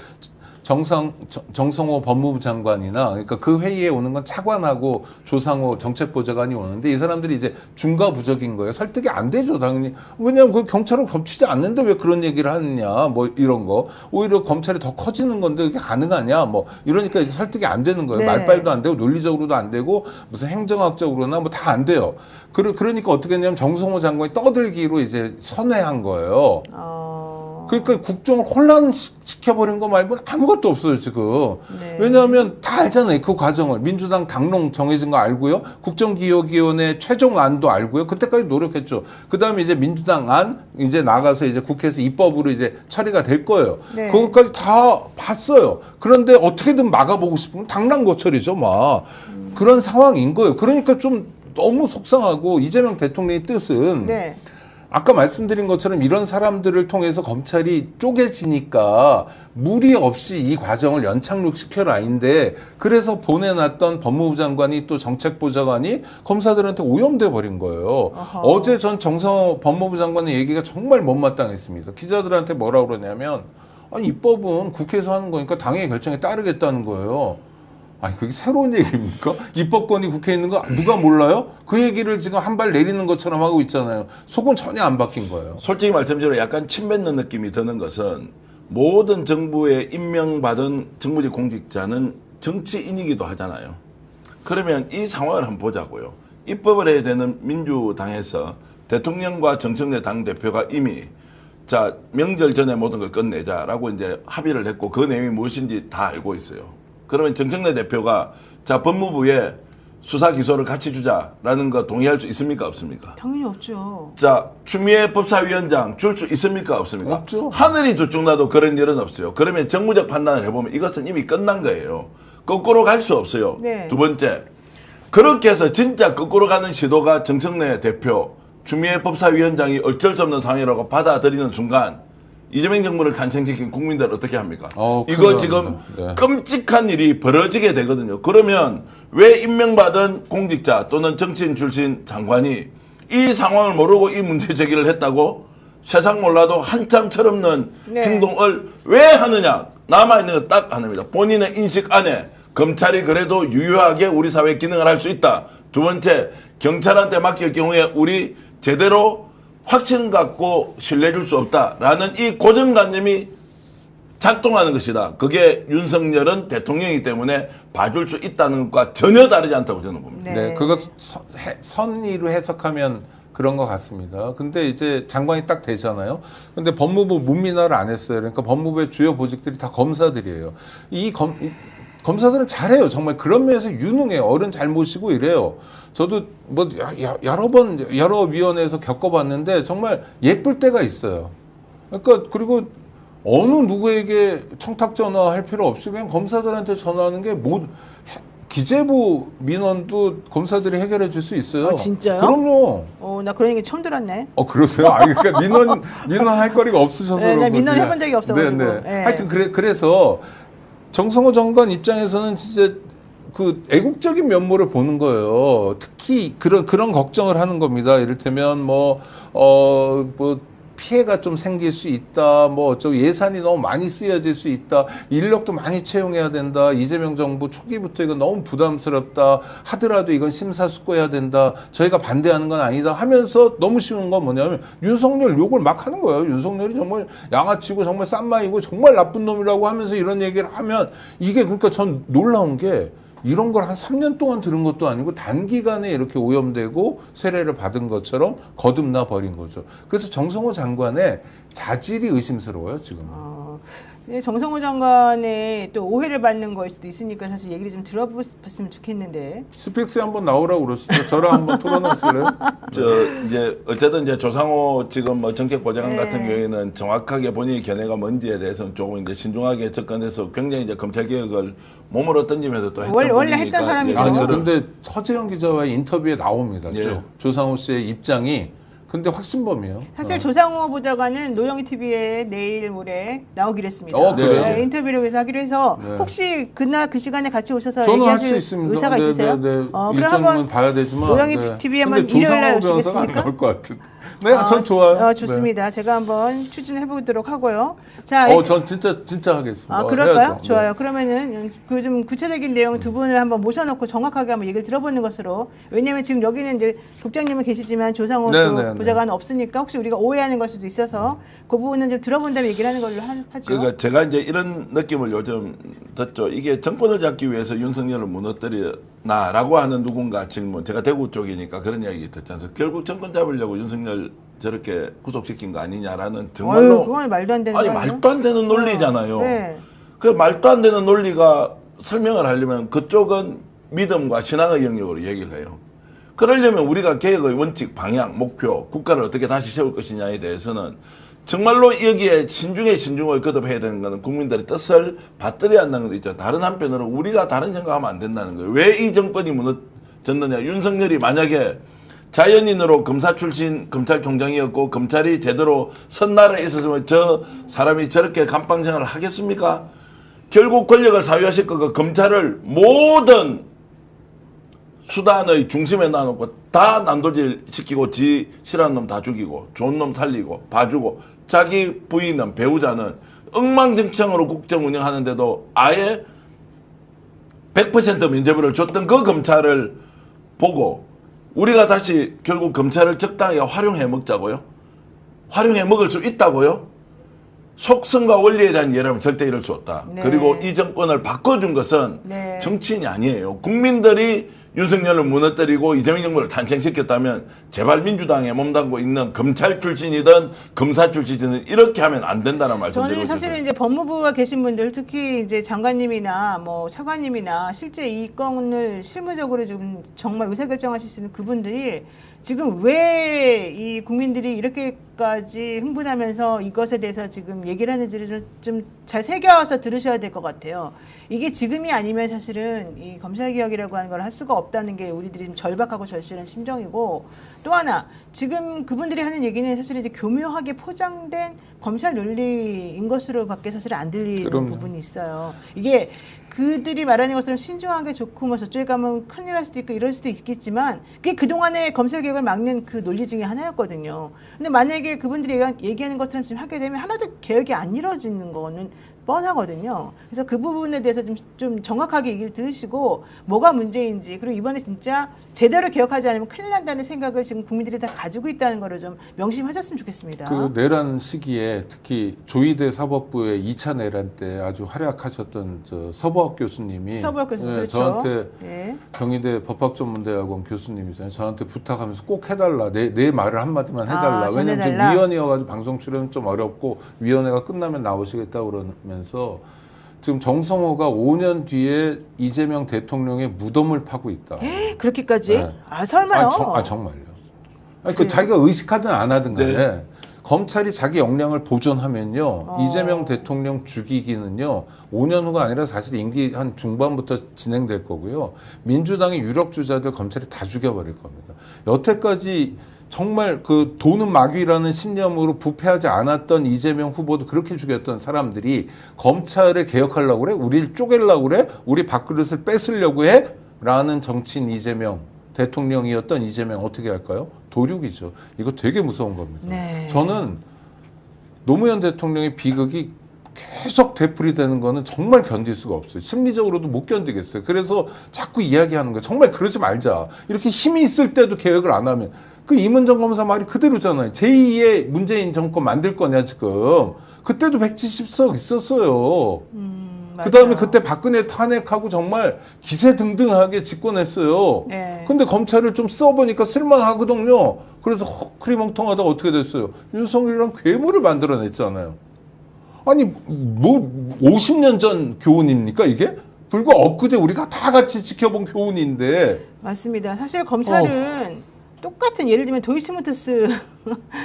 정성호 법무부 장관이나, 그러니까 그 회의에 오는 건 차관하고 조상호 정책보좌관이 오는데, 이 사람들이 이제 중과부적인 거예요. 설득이 안 되죠, 당연히. 왜냐하면 그 경찰을 겹치지 않는데 왜 그런 얘기를 하느냐, 뭐 이런 거. 오히려 검찰이 더 커지는 건데 그게 가능하냐, 뭐 이러니까 이제 설득이 안 되는 거예요. 네. 말빨도 안 되고 논리적으로도 안 되고 무슨 행정학적으로나 뭐 다 안 돼요. 그러니까 어떻게 했냐면 정성호 장관이 떠들기로 이제 선회한 거예요. 그러니까 국정을 혼란시켜버린 거 말고는 아무것도 없어요, 지금. 네. 왜냐하면 다 알잖아요, 그 과정을. 민주당 당론 정해진 거 알고요. 국정기획위원회 최종안도 알고요. 그때까지 노력했죠. 그 다음에 이제 민주당 안, 이제 나가서 이제 국회에서 입법으로 이제 처리가 될 거예요. 네. 그것까지 다 봤어요. 그런데 어떻게든 막아보고 싶으면 당랑거철이죠, 막. 그런 상황인 거예요. 그러니까 좀 너무 속상하고, 이재명 대통령의 뜻은 네. 아까 말씀드린 것처럼 이런 사람들을 통해서 검찰이 쪼개지니까 무리 없이 이 과정을 연착륙시켜라인데, 그래서 보내놨던 법무부 장관이 또 정책보좌관이 검사들한테 오염돼 버린 거예요. 어허. 어제 전 정성호 법무부 장관의 얘기가 정말 못마땅했습니다. 기자들한테 뭐라고 그러냐면, 아니 입법은 국회에서 하는 거니까 당의 결정에 따르겠다는 거예요. 아니 그게 새로운 얘기입니까? 입법권이 국회에 있는 거 누가 몰라요? 그 얘기를 지금 한 발 내리는 것처럼 하고 있잖아요. 속은 전혀 안 바뀐 거예요. 솔직히 말씀드리면 약간 침 뱉는 느낌이 드는 것은, 모든 정부에 임명받은 정부직 공직자는 정치인이기도 하잖아요. 그러면 이 상황을 한번 보자고요. 입법을 해야 되는 민주당에서 대통령과 정청래 당대표가 이미 자, 명절 전에 모든 걸 끝내자라고 이제 합의를 했고 그 내용이 무엇인지 다 알고 있어요. 그러면 정청래 대표가 자, 법무부에 수사 기소를 같이 주자라는 거 동의할 수 있습니까? 없습니까? 당연히 없죠. 자, 추미애 법사위원장 줄 수 있습니까? 없습니까? 없죠. 하늘이 두 쪽 나도 그런 일은 없어요. 그러면 정무적 판단을 해보면 이것은 이미 끝난 거예요. 거꾸로 갈 수 없어요. 네. 두 번째, 그렇게 해서 진짜 거꾸로 가는 시도가 정청래 대표, 추미애 법사위원장이 어쩔 수 없는 상황이라고 받아들이는 순간 이재명 정부를 탄생시킨 국민들 어떻게 합니까? 이거 큰일 지금 납니다. 네. 끔찍한 일이 벌어지게 되거든요. 그러면 왜 임명받은 공직자 또는 정치인 출신 장관이 이 상황을 모르고 이 문제 제기를 했다고 세상 몰라도 한참 철없는 네. 행동을 왜 하느냐? 남아있는 거 딱 하나입니다. 본인의 인식 안에 검찰이 그래도 유효하게 우리 사회에 기능을 할 수 있다. 두 번째, 경찰한테 맡길 경우에 우리 제대로 확신 갖고 신뢰 줄 수 없다라는 이 고정관념이 작동하는 것이다. 그게 윤석열은 대통령이기 때문에 봐줄 수 있다는 것과 전혀 다르지 않다고 저는 봅니다. 네. 네, 그것 선의로 해석하면 그런 것 같습니다. 근데 이제 장관이 딱 되잖아요. 근데 법무부 문민화를 안 했어요. 그러니까 법무부의 주요 보직들이 다 검사들이에요. 검사들은 잘해요. 정말 그런 면에서 유능해요. 어른 잘 모시고 이래요. 저도 뭐 여러 번 여러 위원회에서 겪어봤는데 정말 예쁠 때가 있어요. 그러니까 그리고 어느 누구에게 청탁 전화할 필요 없이 그냥 검사들한테 전화하는 게 기재부 민원도 검사들이 해결해 줄 수 있어요. 아, 진짜요? 그럼요. 나 그런 얘기 처음 들었네. 그러세요? 아니, 그러니까 민원할 거리가 없으셔서 네, 그런 나 거지. 민원 해본 적이 없어가지고. 네, 네. 네. 하여튼 그래서 정성호 장관 입장에서는 진짜 그 애국적인 면모를 보는 거예요. 특히 그런 걱정을 하는 겁니다. 이를테면 뭐 피해가 좀 생길 수 있다. 뭐 예산이 너무 많이 쓰여질 수 있다. 인력도 많이 채용해야 된다. 이재명 정부 초기부터 이건 너무 부담스럽다. 하더라도 이건 심사숙고해야 된다. 저희가 반대하는 건 아니다. 하면서 너무 쉬운 건 뭐냐면 윤석열 욕을 막 하는 거예요. 윤석열이 정말 양아치고 정말 쌈마이고 정말 나쁜 놈이라고 하면서 이런 얘기를 하면 이게 그러니까 전 놀라운 게 이런 걸 한 3년 동안 들은 것도 아니고 단기간에 이렇게 오염되고 세례를 받은 것처럼 거듭나 버린 거죠. 그래서 정성호 장관의 자질이 의심스러워요, 지금. 네, 정성호 장관의 또 오해를 받는 거일 수도 있으니까 사실 얘기를 좀 들어봤으면 좋겠는데. 스픽스에 한번 나오라고 그러시죠. 저랑 한번 토론하실래요? 이제 어쨌든 이제 조상호 지금 뭐 정책보좌관 네. 같은 경우에는 정확하게 본인의 견해가 뭔지에 대해서는 조금 이제 신중하게 접근해서 굉장히 이제 검찰 개혁을 몸으로 던지면서 또 했던 원래 분이니까 했던 사람이죠. 아니, 그런- 근데 서재영 기자와의 인터뷰에 나옵니다. 예. 조상호 씨의 입장이. 근데 확신범이에요. 사실 조상호 보좌관은 노영희 TV에 내일 모레 나오기로 했습니다. 그래요? 네, 인터뷰를 위해서 하기로 해서 네. 혹시 그날 그 시간에 같이 오셔서 저는 할 수 얘기하실 있습니다. 의사가 있으세요? 네. 그럼 일정은 한번 봐야 되지만. 노영희 네. TV에 근데 한번 일요일 날 조상호 변호사가 안 오시겠습니까? 나올 것 같은. 네, 전 좋아요. 좋습니다. 제가 한번 추진해 보도록 하고요. 자, 전 진짜 하겠습니다. 그럴까요? 해야죠. 좋아요. 네. 그러면은 그 좀 구체적인 내용 두 분을 한번 모셔놓고 정확하게 한번 얘기를 들어보는 것으로. 왜냐하면 지금 여기는 이제 국장님은 계시지만 조상호 네, 또 네, 네. 보좌관은 없으니까 혹시 우리가 오해하는 걸 수도 있어서 그 부분은 좀 들어본 다음에 얘기를 하는 걸로 하죠. 그러니까 제가 이제 이런 느낌을 요즘 듣죠. 이게 정권을 잡기 위해서 윤석열을 무너뜨리나라고 하는 누군가 질문. 제가 대구 쪽이니까 그런 이야기 듣지 않습니까? 결국 정권 잡으려고 윤석열 저렇게 구속시킨 거 아니냐라는 정말로 그건 말도 안 되는 아니 거 아니에요? 말도 안 되는 논리잖아요. 네. 그 말도 안 되는 논리가 설명을 하려면 그쪽은 믿음과 신앙의 영역으로 얘기를 해요. 그러려면 우리가 개혁의 원칙, 방향, 목표, 국가를 어떻게 다시 세울 것이냐에 대해서는 정말로 여기에 신중을 거듭해야 되는 것은 국민들의 뜻을 받들어야 한다는 것도 있잖아요. 다른 한편으로 우리가 다른 생각하면 안 된다는 거예요. 왜 이 정권이 무너졌느냐. 윤석열이 만약에 자연인으로 검사 출신 검찰총장이었고 검찰이 제대로 선나라에 있었으면 저 사람이 저렇게 감방생활을 하겠습니까? 결국 권력을 사유하실 거고 검찰을 모든 수단의 중심에 놔놓고 다 난도질 시키고 지 싫어하는 놈 다 죽이고 좋은 놈 살리고 봐주고 자기 부인은 배우자는 엉망진창으로 국정 운영하는데도 아예 100% 면죄부를 줬던 그 검찰을 보고 우리가 다시 결국 검찰을 적당히 활용해 먹자고요? 활용해 먹을 수 있다고요? 속성과 원리에 대한 예라면 절대 이럴 수 없다. 네. 그리고 이 정권을 바꿔준 것은 네. 정치인이 아니에요. 국민들이 윤석열을 무너뜨리고 이재명 정부를 탄생시켰다면 제발 민주당에 몸담고 있는 검찰 출신이든 검사 출신이든 이렇게 하면 안 된다는 말씀드리고 저는 사실은 이제 법무부에 계신 분들, 특히 이제 장관님이나 뭐 차관님이나 실제 이 건을 실무적으로 지금 정말 의사결정하실 수 있는 그분들이 지금 왜 이 국민들이 이렇게까지 흥분하면서 이것에 대해서 지금 얘기를 하는지를 좀 잘 새겨서 들으셔야 될 것 같아요. 이게 지금이 아니면 사실은 이 검찰개혁이라고 하는 걸 할 수가 없다는 게 우리들이 좀 절박하고 절실한 심정이고, 또 하나 지금 그분들이 하는 얘기는 사실 이제 교묘하게 포장된 검찰 논리인 것으로밖에 사실 안 들리는 그럼요. 부분이 있어요. 이게 그들이 말하는 것처럼 신중한 게 좋고 뭐 저쪽에 가면 큰일 날 수도 있고 이럴 수도 있겠지만 그게 그동안의 검찰개혁을 막는 그 논리 중에 하나였거든요. 근데 만약에 그분들이 얘기하는 것처럼 지금 하게 되면 하나도 개혁이 안 이루어지는 거는 뻔하거든요. 그래서 그 부분에 대해서 좀 정확하게 얘기를 들으시고 뭐가 문제인지, 그리고 이번에 진짜 제대로 개혁하지 않으면 큰일 난다는 생각을 지금 국민들이 다 가지고 있다는 거를 좀 명심하셨으면 좋겠습니다. 그 내란 시기에 특히 조희대 사법부의 2차 내란 때 아주 활약하셨던 저 서보학 교수님이 서보학 교수님, 그렇죠. 저한테 네. 경희대 법학전문대학원 교수님이잖아요. 저한테 부탁하면서 꼭 해달라. 내 말을 한마디만 해달라. 왜냐면 지금 전해달라. 위원이어가지고 방송 출연은 좀 어렵고 위원회가 끝나면 나오시겠다고 그러면서 지금 정성호가 5년 뒤에 이재명 대통령의 무덤을 파고 있다. 그렇게까지? 네. 아 설마요? 정말요. 아니, 그 자기가 의식하든 안 하든 간에 검찰이 자기 역량을 보존하면요. 이재명 대통령 죽이기는요. 5년 후가 아니라 사실 임기 한 중반부터 진행될 거고요. 민주당의 유력 주자들 검찰이 다 죽여버릴 겁니다. 여태까지 정말 그 돈은 마귀라는 신념으로 부패하지 않았던 이재명 후보도 그렇게 죽였던 사람들이 검찰을 개혁하려고 그래? 우리를 쪼개려고 그래? 우리 밥그릇을 뺏으려고 해? 라는 정치인 이재명, 대통령이었던 이재명 어떻게 할까요? 도륙이죠. 이거 되게 무서운 겁니다. 네. 저는 노무현 대통령의 비극이 계속 되풀이되는 거는 정말 견딜 수가 없어요. 심리적으로도 못 견디겠어요. 그래서 자꾸 이야기하는 거예요. 정말 그러지 말자. 이렇게 힘이 있을 때도 개혁을 안 하면. 그 임은정 검사 말이 그대로잖아요. 제2의 문재인 정권 만들 거냐 지금. 그때도 170석 있었어요. 그 다음에 맞아요. 그때 박근혜 탄핵하고 정말 기세등등하게 집권했어요. 네. 근데 검찰을 좀 써보니까 쓸만하거든요. 그래서 흐리멍텅하다가 어떻게 됐어요? 윤석열이랑 괴물을 만들어냈잖아요. 아니, 뭐, 50년 전 교훈입니까, 이게? 불과 엊그제 우리가 다 같이 지켜본 교훈인데. 맞습니다. 사실 검찰은 똑같은, 예를 들면 도이치모터스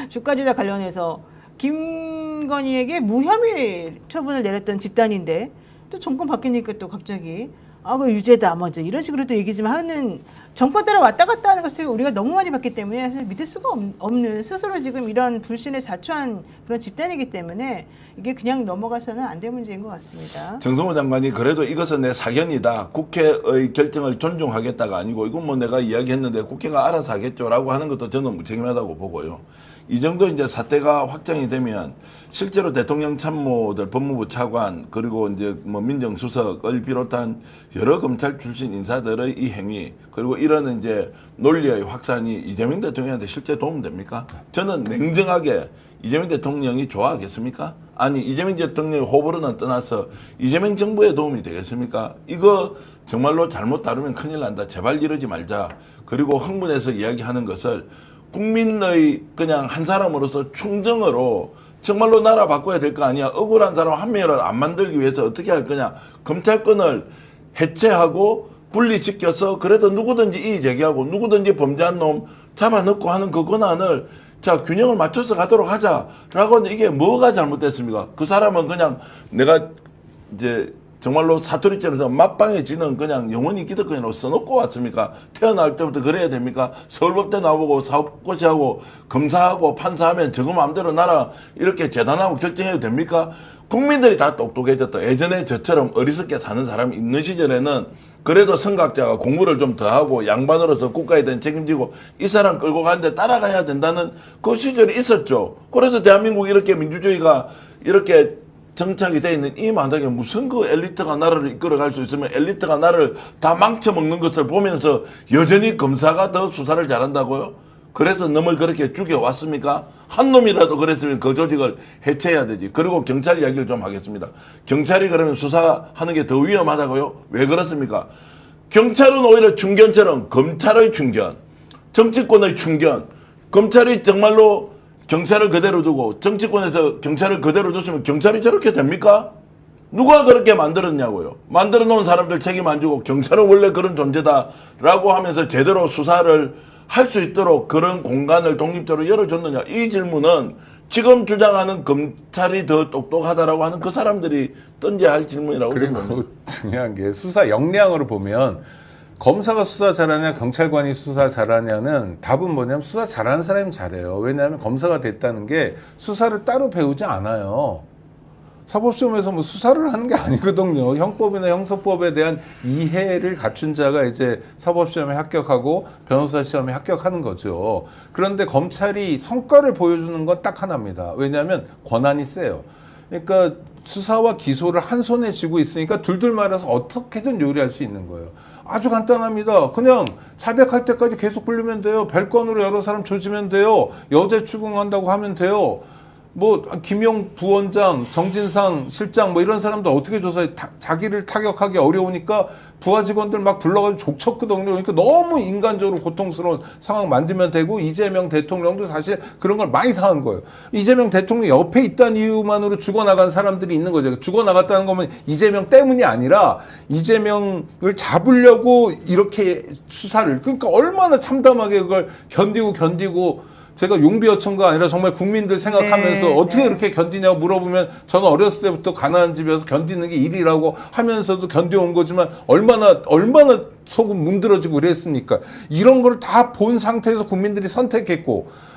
주가 조작 관련해서 김건희에게 무혐의 처분을 내렸던 집단인데 또 정권 바뀌니까 또 갑자기 그 유죄다 뭐 이런 식으로 또 얘기 좀 하는, 정권 따라 왔다 갔다 하는 것을 우리가 너무 많이 봤기 때문에 사실 믿을 수가 없는, 스스로 지금 이런 불신에 자초한 그런 집단이기 때문에 이게 그냥 넘어가서는 안 될 문제인 것 같습니다. 정성호 장관이 그래도 이것은 내 사견이다. 국회의 결정을 존중하겠다가 아니고 이건 뭐 내가 이야기했는데 국회가 알아서 하겠죠라고 하는 것도 저는 무책임하다고 보고요. 이 정도 이제 사태가 확정이 되면 실제로 대통령 참모들, 법무부 차관, 그리고 이제 뭐 민정수석을 비롯한 여러 검찰 출신 인사들의 이 행위, 그리고 이런 이제 논리의 확산이 이재명 대통령한테 실제 도움됩니까? 저는 냉정하게 이재명 대통령이 좋아하겠습니까? 아니, 이재명 대통령의 호불호는 떠나서 이재명 정부에 도움이 되겠습니까? 이거 정말로 잘못 다루면 큰일 난다. 제발 이러지 말자. 그리고 흥분해서 이야기하는 것을 국민의 그냥 한 사람으로서 충정으로 정말로 나라 바꿔야 될 거 아니야. 억울한 사람 한 명이라도 안 만들기 위해서 어떻게 할 거냐. 검찰권을 해체하고 분리시켜서 그래도 누구든지 이의 제기하고 누구든지 범죄한 놈 잡아넣고 하는 그 권한을 자, 균형을 맞춰서 가도록 하자라고 하는데 이게 뭐가 잘못됐습니까? 그 사람은 그냥 내가 이제 정말로 사투리처럼 맞방해지는 그냥 영원히 기득권으로 써놓고 왔습니까? 태어날 때부터 그래야 됩니까? 서울법대 나오고 사법고시하고 검사하고 판사하면 저거 마음대로 나라 이렇게 재단하고 결정해도 됩니까? 국민들이 다 똑똑해졌다. 예전에 저처럼 어리석게 사는 사람이 있는 시절에는 그래도 선각자가 공부를 좀 더 하고 양반으로서 국가에 대한 책임지고 이 사람 끌고 가는데 따라가야 된다는 그 시절이 있었죠. 그래서 대한민국이 이렇게 민주주의가 이렇게 정착이 돼 있는 이 마당에 무슨 그 엘리트가 나라를 이끌어갈 수 있으면 엘리트가 나를 다 망쳐먹는 것을 보면서 여전히 검사가 더 수사를 잘한다고요? 그래서 놈을 그렇게 죽여왔습니까? 한 놈이라도 그랬으면 그 조직을 해체해야 되지. 그리고 경찰 이야기를 좀 하겠습니다. 경찰이 그러면 수사하는 게 더 위험하다고요? 왜 그렇습니까? 경찰은 오히려 중견처럼 검찰의 중견, 정치권의 중견, 검찰이 정말로 경찰을 그대로 두고 정치권에서 경찰을 그대로 뒀으면 경찰이 저렇게 됩니까? 누가 그렇게 만들었냐고요. 만들어 놓은 사람들 책임 안 지고 경찰은 원래 그런 존재다라고 하면서 제대로 수사를 할 수 있도록 그런 공간을 독립적으로 열어줬느냐. 이 질문은 지금 주장하는 검찰이 더 똑똑하다라고 하는 그 사람들이 던져야 할 질문이라고 그리고 생각합니다. 중요한 게 수사 역량으로 보면 검사가 수사 잘하냐 경찰관이 수사 잘하냐는 답은 뭐냐면 수사 잘하는 사람이 잘해요. 왜냐하면 검사가 됐다는 게 수사를 따로 배우지 않아요. 사법시험에서 뭐 수사를 하는 게 아니거든요. 형법이나 형사법에 대한 이해를 갖춘 자가 이제 사법시험에 합격하고 변호사 시험에 합격하는 거죠. 그런데 검찰이 성과를 보여주는 건 딱 하나입니다. 왜냐하면 권한이 세요. 그러니까 수사와 기소를 한 손에 쥐고 있으니까 둘둘 말아서 어떻게든 요리할 수 있는 거예요. 아주 간단합니다. 그냥 자백할 때까지 계속 불리면 돼요. 별건으로 여러 사람 조지면 돼요. 여죄 추궁한다고 하면 돼요. 뭐 김용 부원장, 정진상 실장 뭐 이런 사람들 어떻게 조사해? 자기를 타격하기 어려우니까 부하 직원들 막 불러가지고 족쳤거든요. 그러니까 너무 인간적으로 고통스러운 상황 만들면 되고 이재명 대통령도 사실 그런 걸 많이 당한 거예요. 이재명 대통령 옆에 있다는 이유만으로 죽어나간 사람들이 있는 거죠. 죽어나갔다는 거면 이재명 때문이 아니라 이재명을 잡으려고 이렇게 수사를 그러니까 얼마나 참담하게 그걸 견디고 제가 용비어천가 아니라 정말 국민들 생각하면서 네, 어떻게 네. 그렇게 견디냐고 물어보면 저는 어렸을 때부터 가난한 집에서 견디는 게 일이라고 하면서도 견뎌온 거지만 얼마나 속은 문드러지고 그랬습니까? 이런 걸 다 본 상태에서 국민들이 선택했고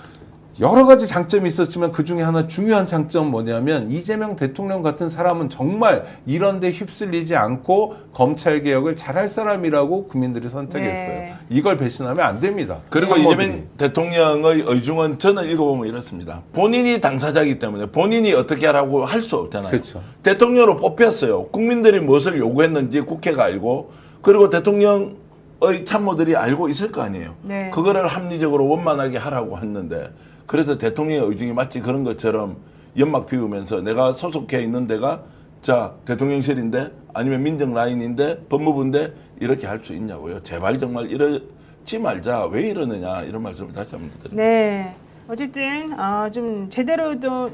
여러 가지 장점이 있었지만 그중에 하나 중요한 장점은 뭐냐면 이재명 대통령 같은 사람은 정말 이런 데 휩쓸리지 않고 검찰개혁을 잘할 사람이라고 국민들이 선택했어요. 네. 이걸 배신하면 안 됩니다. 그리고 참모들이. 이재명 대통령의 의중은 저는 읽어보면 이렇습니다. 본인이 당사자이기 때문에 본인이 어떻게 하라고 할 수 없잖아요. 그렇죠. 대통령으로 뽑혔어요. 국민들이 무엇을 요구했는지 국회가 알고 그리고 대통령의 참모들이 알고 있을 거 아니에요. 네. 그거를 합리적으로 원만하게 하라고 했는데 그래서 대통령의 의중이 마치 그런 것처럼 연막 피우면서 내가 소속해 있는 데가 자 대통령실인데 아니면 민정 라인인데 법무부인데 이렇게 할 수 있냐고요. 제발 정말 이러지 말자. 왜 이러느냐 이런 말씀을 다시 한번 드립니다. 네. 어쨌든 좀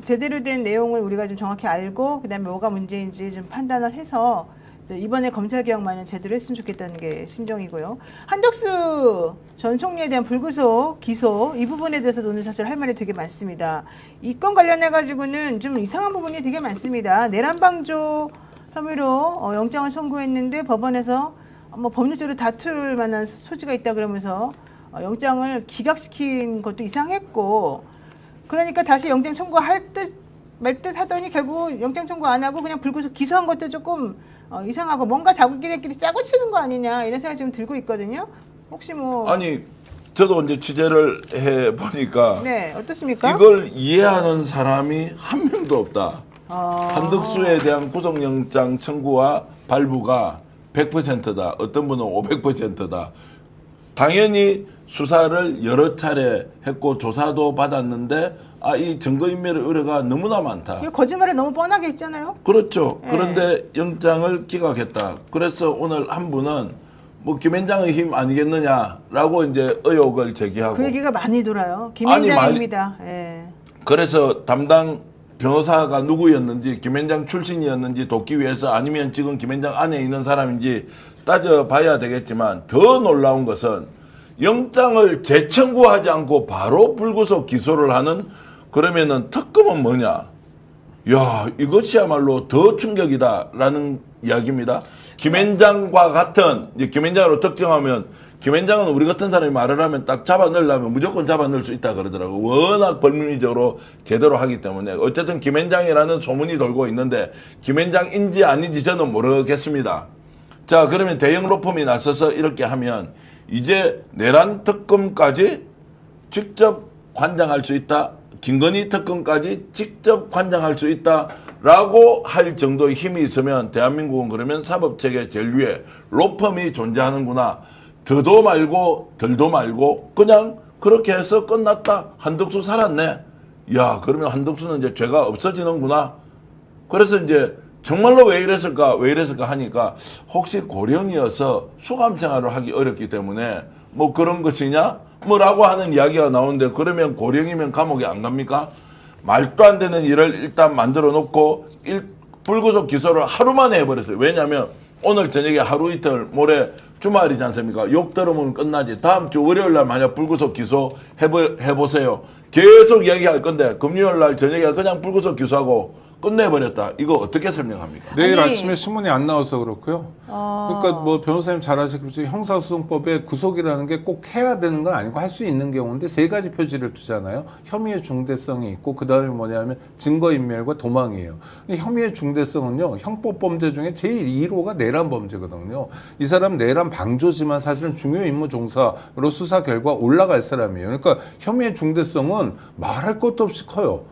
제대로 된 내용을 우리가 좀 정확히 알고 그다음에 뭐가 문제인지 좀 판단을 해서 이번에 검찰개혁만은 제대로 했으면 좋겠다는 게 심정이고요. 한덕수 전 총리에 대한 불구속 기소 이 부분에 대해서 오늘 사실 할 말이 되게 많습니다. 이 건 관련해 가지고는 좀 이상한 부분이 되게 많습니다. 내란방조 혐의로 영장을 선고했는데 법원에서 뭐 법률적으로 다툴 만한 소지가 있다 그러면서 영장을 기각시킨 것도 이상했고 그러니까 다시 영장 청구할 듯 말 듯 하더니 결국 영장 청구 안 하고 그냥 불구속 기소한 것도 조금 이상하고 뭔가 자기들끼리 짜고 치는 거 아니냐 이런 생각이 지금 들고 있거든요. 혹시 뭐 아니 저도 이제 취재를 해 보니까 네 어떻습니까? 이걸 이해하는 사람이 한 명도 없다. 한덕수에 대한 구속영장 청구와 발부가 100%다. 어떤 분은 500%다. 당연히 수사를 여러 차례 했고 조사도 받았는데 이 증거인멸의 우려가 너무나 많다. 이거 거짓말을 너무 뻔하게 했잖아요. 그렇죠. 네. 그런데 영장을 기각했다. 그래서 오늘 한 분은 뭐 김현장의 힘 아니겠느냐라고 이제 의혹을 제기하고 그 얘기가 많이 돌아요. 아니, 김현장입니다. 예. 그래서 담당 변호사가 누구였는지 김현장 출신이었는지 돕기 위해서 아니면 지금 김현장 안에 있는 사람인지 따져봐야 되겠지만 더 놀라운 것은 영장을 재청구하지 않고 바로 불구속 기소를 하는 그러면은 특검은 뭐냐? 야 이것이야말로 더 충격이다라는 이야기입니다. 김현장과 같은 이제 김현장으로 특정하면 김현장은 우리 같은 사람이 말을 하면 딱 잡아 넣으려면 무조건 잡아 넣을 수 있다 그러더라고. 워낙 법률적으로 제대로 하기 때문에 어쨌든 김현장이라는 소문이 돌고 있는데 김현장인지 아닌지 저는 모르겠습니다. 자 그러면 대형 로펌이 나서서 이렇게 하면 이제 내란 특검까지 직접 관장할 수 있다. 김건희 특검까지 직접 관장할 수 있다라고 할 정도의 힘이 있으면 대한민국은 그러면 사법체계 제일 위에 로펌이 존재하는구나. 더도 말고 덜도 말고 그냥 그렇게 해서 끝났다. 한덕수 살았네. 야 그러면 한덕수는 이제 죄가 없어지는구나. 그래서 이제 정말로 왜 이랬을까 하니까 혹시 고령이어서 수감 생활을 하기 어렵기 때문에 뭐 그런 것이냐? 뭐라고 하는 이야기가 나오는데 그러면 고령이면 감옥에 안 갑니까? 말도 안 되는 일을 일단 만들어 놓고 불구속 기소를 하루 만에 해버렸어요. 왜냐하면 오늘 저녁에 하루 이틀 모레 주말이지 않습니까? 욕 들으면 끝나지. 다음 주 월요일 날 만약 불구속 기소 해보세요. 계속 이야기할 건데 금요일 날 저녁에 그냥 불구속 기소하고 끝내버렸다. 이거 어떻게 설명합니까? 내일 아니, 아침에 신문이 안 나와서 그렇고요. 그러니까 뭐 변호사님 잘 아시겠지만 형사소송법에 구속이라는 게 꼭 해야 되는 건 아니고 할 수 있는 경우인데 세 가지 표지를 두잖아요. 혐의의 중대성이 있고 그 다음에 뭐냐면 증거인멸과 도망이에요. 혐의의 중대성은요. 형법 범죄 중에 제일 1호가 내란 범죄거든요. 이 사람 내란 방조지만 사실은 중요 임무 종사로 수사 결과 올라갈 사람이에요. 그러니까 혐의의 중대성은 말할 것도 없이 커요.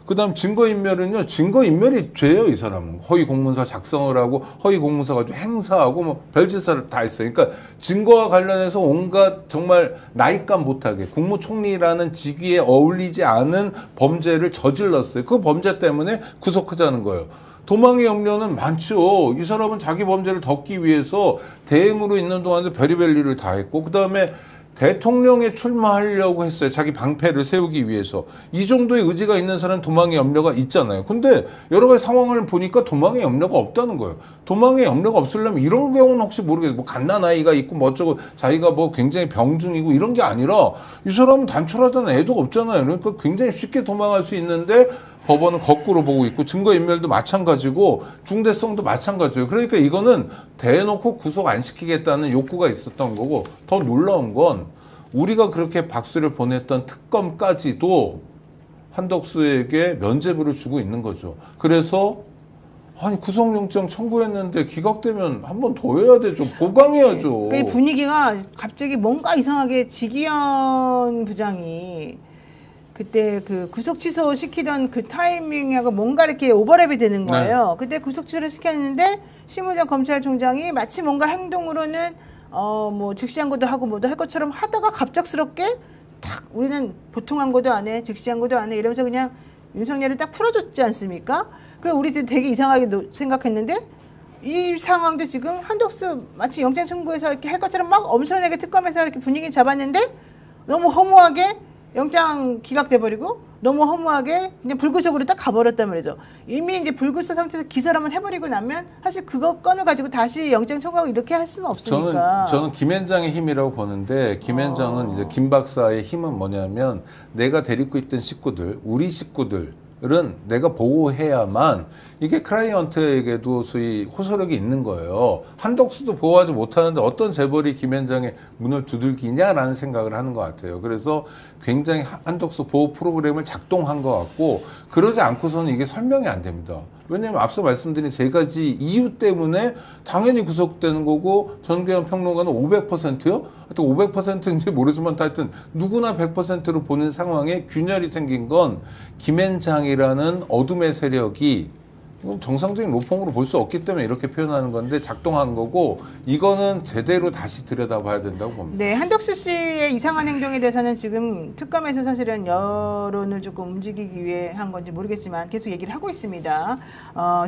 그 다음 증거인멸은요, 증거인멸이 죄예요, 이 사람은. 허위 공문서 작성을 하고, 허위 공문서 가지고 행사하고, 뭐, 별짓을 다 했어요. 그러니까 증거와 관련해서 온갖 정말 나이감 못하게 국무총리라는 직위에 어울리지 않은 범죄를 저질렀어요. 그 범죄 때문에 구속하자는 거예요. 도망의 염려는 많죠. 이 사람은 자기 범죄를 덮기 위해서 대행으로 있는 동안에 별의별 일을 다 했고, 그 다음에 대통령에 출마하려고 했어요. 자기 방패를 세우기 위해서. 이 정도의 의지가 있는 사람은 도망의 염려가 있잖아요. 근데 여러 가지 상황을 보니까 도망의 염려가 없다는 거예요. 도망의 염려가 없으려면 이런 경우는 혹시 모르겠어요. 뭐 갓난아이가 있고 뭐 어쩌고 자기가 뭐 굉장히 병중이고 이런 게 아니라 이 사람은 단촐하잖아. 애도 없잖아요. 그러니까 굉장히 쉽게 도망할 수 있는데 법원은 거꾸로 보고 있고 증거인멸도 마찬가지고 중대성도 마찬가지예요. 그러니까 이거는 대놓고 구속 안 시키겠다는 욕구가 있었던 거고 더 놀라운 건 우리가 그렇게 박수를 보냈던 특검까지도 한덕수에게 면죄부를 주고 있는 거죠. 그래서 아니 구속영장 청구했는데 기각되면 한 번 더 해야 되죠. 보강해야죠. 그 분위기가 갑자기 뭔가 이상하게 지기현 부장이 그때 그 구속 취소 시키던 그 타이밍하고 뭔가 이렇게 오버랩이 되는 거예요. 그때 구속 취소를 시켰는데 심우정 검찰총장이 마치 뭔가 행동으로는 뭐 즉시항고도 하고 뭐도 할 것처럼 하다가 갑작스럽게 탁 우리는 보통 항고도 안 해, 즉시항고도 안 해 이러면서 그냥 윤석열을 딱 풀어줬지 않습니까? 그 우리들 되게 이상하게 생각했는데 이 상황도 지금 한덕수 마치 영장 청구해서 이렇게 할 것처럼 막 엄청나게 특검에서 이렇게 분위기 잡았는데 너무 허무하게 영장 기각돼 버리고 너무 허무하게 그냥 불구속으로 딱 가버렸단 말이죠. 이미 이제 불구속 상태에서 기소를 한번 해버리고 나면 사실 그거 건을 가지고 다시 영장 청구하고 이렇게 할 수는 없으니까. 저는 김앤장의 힘이라고 보는데 김앤장은 이제 김 박사의 힘은 뭐냐면 내가 데리고 있던 식구들, 우리 식구들은 내가 보호해야만 이게 클라이언트에게도 소위 호소력이 있는 거예요. 한덕수도 보호하지 못하는데 어떤 재벌이 김앤장의 문을 두들기냐라는 생각을 하는 것 같아요. 그래서 굉장히 한덕수 보호 프로그램을 작동한 것 같고 그러지 않고서는 이게 설명이 안 됩니다. 왜냐하면 앞서 말씀드린 세 가지 이유 때문에 당연히 구속되는 거고 전교현 평론가는 500%요? 하여튼 500%인지 모르지만 하여튼 누구나 100%로 보는 상황에 균열이 생긴 건 김앤장이라는 어둠의 세력이 정상적인 로펌으로 볼 수 없기 때문에 이렇게 표현하는 건데 작동한 거고 이거는 제대로 다시 들여다봐야 된다고 봅니다. 네, 한덕수 씨의 이상한 행동에 대해서는 지금 특검에서 사실은 여론을 조금 움직이기 위해 한 건지 모르겠지만 계속 얘기를 하고 있습니다.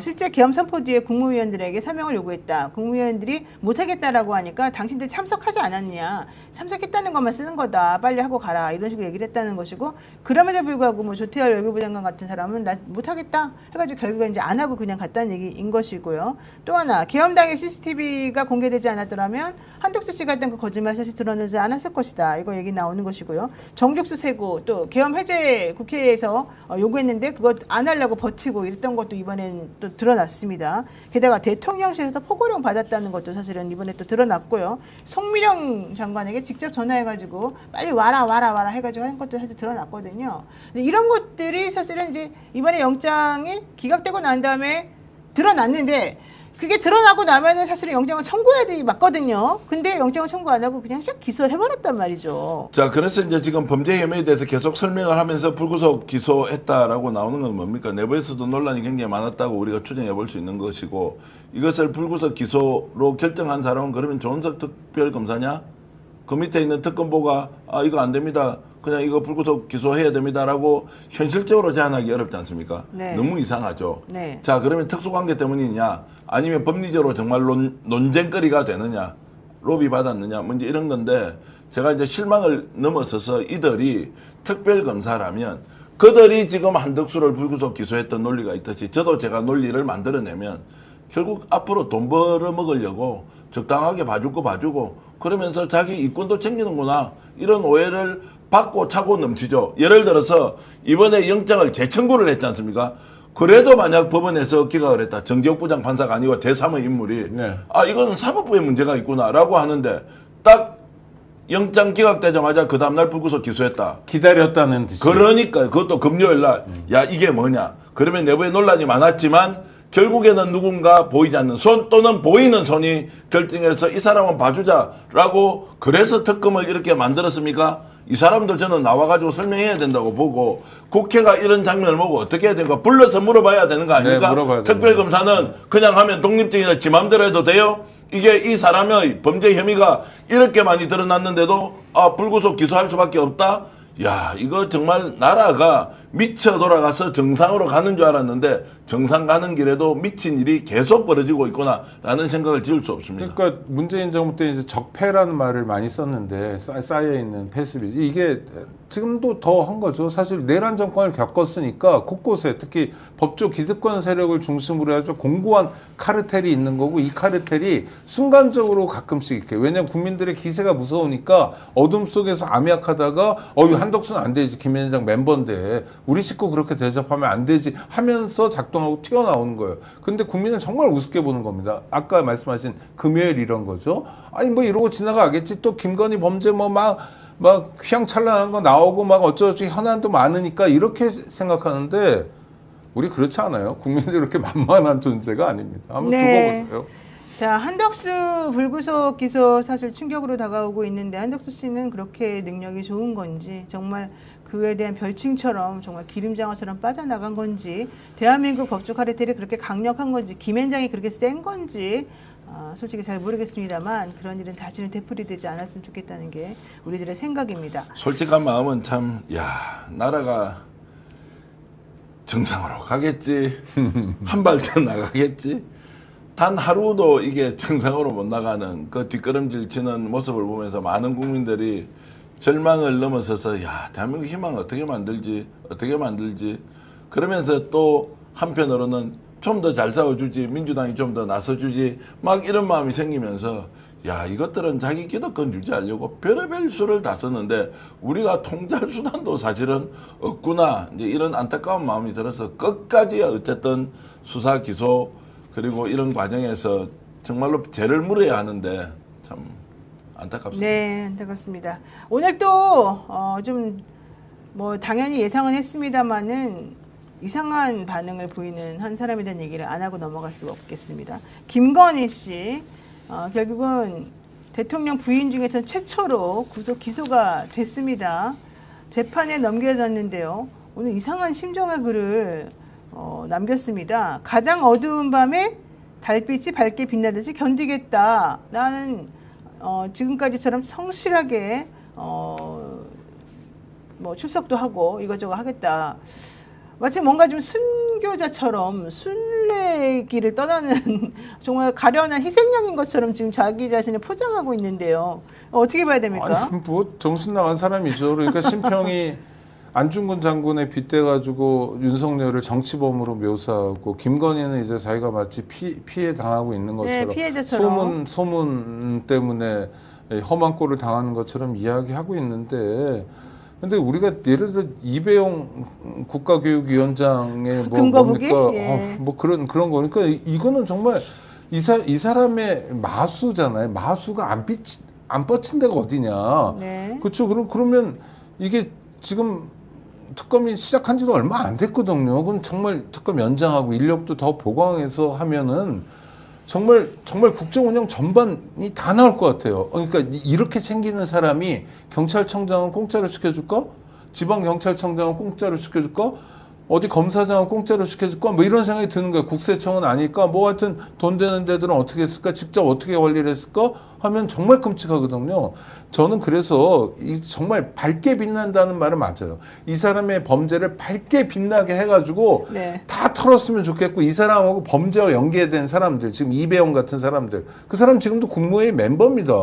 실제 계엄 선포 뒤에 국무위원들에게 사명을 요구했다. 국무위원들이 못하겠다라고 하니까 당신들 참석하지 않았느냐. 참석했다는 것만 쓰는 거다. 빨리 하고 가라. 이런 식으로 얘기를 했다는 것이고 그럼에도 불구하고 뭐 조태열 외교부 장관 같은 사람은 나 못하겠다 해가지고 결국에 이제 안 하고 그냥 갔다는 얘기인 것이고요. 또 하나 계엄당의 CCTV가 공개되지 않았더라면 한덕수 씨가 했던 그 거짓말 사실 드러나지 않았을 것이다. 이거 얘기 나오는 것이고요. 정족수 세고 또 계엄 해제 국회에서 요구했는데 그거 안 하려고 버티고 이랬던 것도 이번엔 또 드러났습니다. 게다가 대통령실에서 포고령 받았다는 것도 사실은 이번에 또 드러났고요. 송미령 장관에게 직접 전화해가지고 빨리 와라 해가지고 한 것도 사실 드러났거든요. 이런 것들이 사실은 이제 이번에 영장이 기각되고 난 다음에 드러났는데 그게 드러나고 나면은 사실은 영장을 청구해야 돼 맞거든요. 근데 영장을 청구 안 하고 그냥 싹 기소를 해버렸단 말이죠. 자, 그래서 이제 지금 범죄 혐의에 대해서 계속 설명을 하면서 불구속 기소했다라고 나오는 건 뭡니까? 내부에서도 논란이 굉장히 많았다고 우리가 추정해 볼 수 있는 것이고 이것을 불구속 기소로 결정한 사람은 그러면 조은석 특별검사냐? 그 밑에 있는 특검보가 이거 안 됩니다. 그냥 이거 불구속 기소해야 됩니다라고 현실적으로 제안하기 어렵지 않습니까? 네. 너무 이상하죠. 네. 자, 그러면 특수관계 때문이냐 아니면 법리적으로 정말 논쟁거리가 되느냐 로비 받았느냐 문제 이런 건데 제가 이제 실망을 넘어서서 이들이 특별검사라면 그들이 지금 한덕수를 불구속 기소했던 논리가 있듯이 저도 제가 논리를 만들어내면 결국 앞으로 돈 벌어먹으려고 적당하게 봐줄 거 봐주고 그러면서 자기 이권도 챙기는구나 이런 오해를 받고 차고 넘치죠. 예를 들어서 이번에 영장을 재청구를 했지 않습니까? 그래도 만약 법원에서 기각을 했다. 정기욱 부장 판사가 아니고 제3의 인물이 네. 아 이거는 사법부에 문제가 있구나라고 하는데 딱 영장 기각되자마자 그 다음날 불구속 기소했다. 기다렸다는 듯이. 그러니까 그것도 금요일 날 야 이게 뭐냐. 그러면 내부에 논란이 많았지만 결국에는 누군가 보이지 않는 손 또는 보이는 손이 결정해서 이 사람은 봐주자라고 그래서 특검을 이렇게 만들었습니까? 이 사람도 저는 나와가지고 설명해야 된다고 보고 국회가 이런 장면을 보고 어떻게 해야 되는가 불러서 물어봐야 되는 거 아닙니까? 네, 물어봐야 특별검사는 그냥 하면 독립적이나 지 맘대로 해도 돼요? 이게 이 사람의 범죄 혐의가 이렇게 많이 드러났는데도 아 불구속 기소할 수밖에 없다? 야 이거 정말 나라가 미쳐 돌아가서 정상으로 가는 줄 알았는데 정상 가는 길에도 미친 일이 계속 벌어지고 있구나라는 생각을 지울 수 없습니다. 그러니까 문재인 정부 때 이제 적폐라는 말을 많이 썼는데 쌓여 있는 패습이 이게 지금도 더 한 거죠. 사실 내란 정권을 겪었으니까 곳곳에 특히 법조 기득권 세력을 중심으로 해서 공고한 카르텔이 있는 거고 이 카르텔이 순간적으로 가끔씩 이렇게 왜냐하면 국민들의 기세가 무서우니까 어둠 속에서 암약하다가 한덕수는 안 되지 김현장 멤버인데 우리 식구 그렇게 대접하면 안 되지 하면서 작동하고 튀어나오는 거예요. 근데 국민은 정말 우습게 보는 겁니다. 아까 말씀하신 금요일 이런 거죠. 아니 뭐 이러고 지나가겠지. 또 김건희 범죄 뭐 막 휘황찬란한 거 나오고 막 어쩌고저쩌고 현안도 많으니까 이렇게 생각하는데 우리 그렇지 않아요. 국민들이 그렇게 만만한 존재가 아닙니다. 한번 네. 두고 보세요. 자, 한덕수 불구속 기소 사실 충격으로 다가오고 있는데 한덕수 씨는 그렇게 능력이 좋은 건지 정말 그에 대한 별칭처럼 정말 기름장어처럼 빠져나간 건지 대한민국 법조 카르텔이 그렇게 강력한 건지 김앤장이 그렇게 센 건지 솔직히 잘 모르겠습니다만 그런 일은 다시는 되풀이되지 않았으면 좋겠다는 게 우리들의 생각입니다. 솔직한 마음은 참 야 나라가 정상으로 가겠지 한 발 더 나가겠지 단 하루도 이게 정상으로 못 나가는 그 뒷걸음질 치는 모습을 보면서 많은 국민들이 절망을 넘어서서 야 대한민국 희망 어떻게 만들지 그러면서 또 한편으로는 좀 더 잘 싸워주지 민주당이 좀 더 나서주지 막 이런 마음이 생기면서 야 이것들은 자기 기득권 유지하려고 별의별 수를 다 썼는데 우리가 통제할 수단도 사실은 없구나 이제 이런 안타까운 마음이 들어서 끝까지 어쨌든 수사 기소 그리고 이런 과정에서 정말로 죄를 물어야 하는데 참 안타깝습니다. 네, 안타깝습니다. 오늘 또 좀 뭐 당연히 예상은 했습니다만은 이상한 반응을 보이는 한 사람에 대한 얘기를 안 하고 넘어갈 수가 없겠습니다. 김건희 씨 결국은 대통령 부인 중에서 최초로 구속 기소가 됐습니다. 재판에 넘겨졌는데요. 오늘 이상한 심정의 글을 남겼습니다. 가장 어두운 밤에 달빛이 밝게 빛나듯이 견디겠다. 나는 지금까지처럼 성실하게 뭐 출석도 하고 이것저것 하겠다. 마치 뭔가 좀 순교자처럼 순례길을 떠나는 정말 가련한 희생양인 것처럼 지금 자기 자신을 포장하고 있는데요. 어떻게 봐야 됩니까? 아니, 뭐 정신 나간 사람이죠. 그러니까 심평이 안중근 장군에 빗대가지고 윤석열을 정치범으로 묘사하고 김건희는 이제 자기가 마치 피해 당하고 있는 것처럼 네, 피해자처럼 소문 때문에 험한 꼴을 당하는 것처럼 이야기하고 있는데 근데 우리가 예를 들어 이배용 국가교육위원장의 뭐 근거북이? 뭡니까 예. 뭐 그런 거니까 이거는 정말 이 사람의 마수잖아요. 마수가 안 뻗친 데가 어디냐. 네. 그렇죠. 그러면 이게 지금 특검이 시작한 지도 얼마 안 됐거든요. 그럼 정말 특검 연장하고 인력도 더 보강해서 하면은 정말 국정 운영 전반이 다 나올 것 같아요. 그러니까 이렇게 챙기는 사람이 경찰청장은 공짜로 시켜줄까? 지방경찰청장은 공짜로 시켜줄까? 어디 검사장은 공짜로 시켜줄까? 뭐 이런 생각이 드는 거예요. 국세청은 아닐까? 뭐 하여튼 돈 되는 데들은 어떻게 했을까? 직접 어떻게 관리를 했을까? 하면 정말 끔찍하거든요. 저는 그래서 정말 밝게 빛난다는 말은 맞아요. 이 사람의 범죄를 밝게 빛나게 해가지고 네. 다 털었으면 좋겠고, 이 사람하고 범죄와 연계된 사람들, 지금 이배용 같은 사람들, 그 사람 지금도 국무회의 멤버입니다.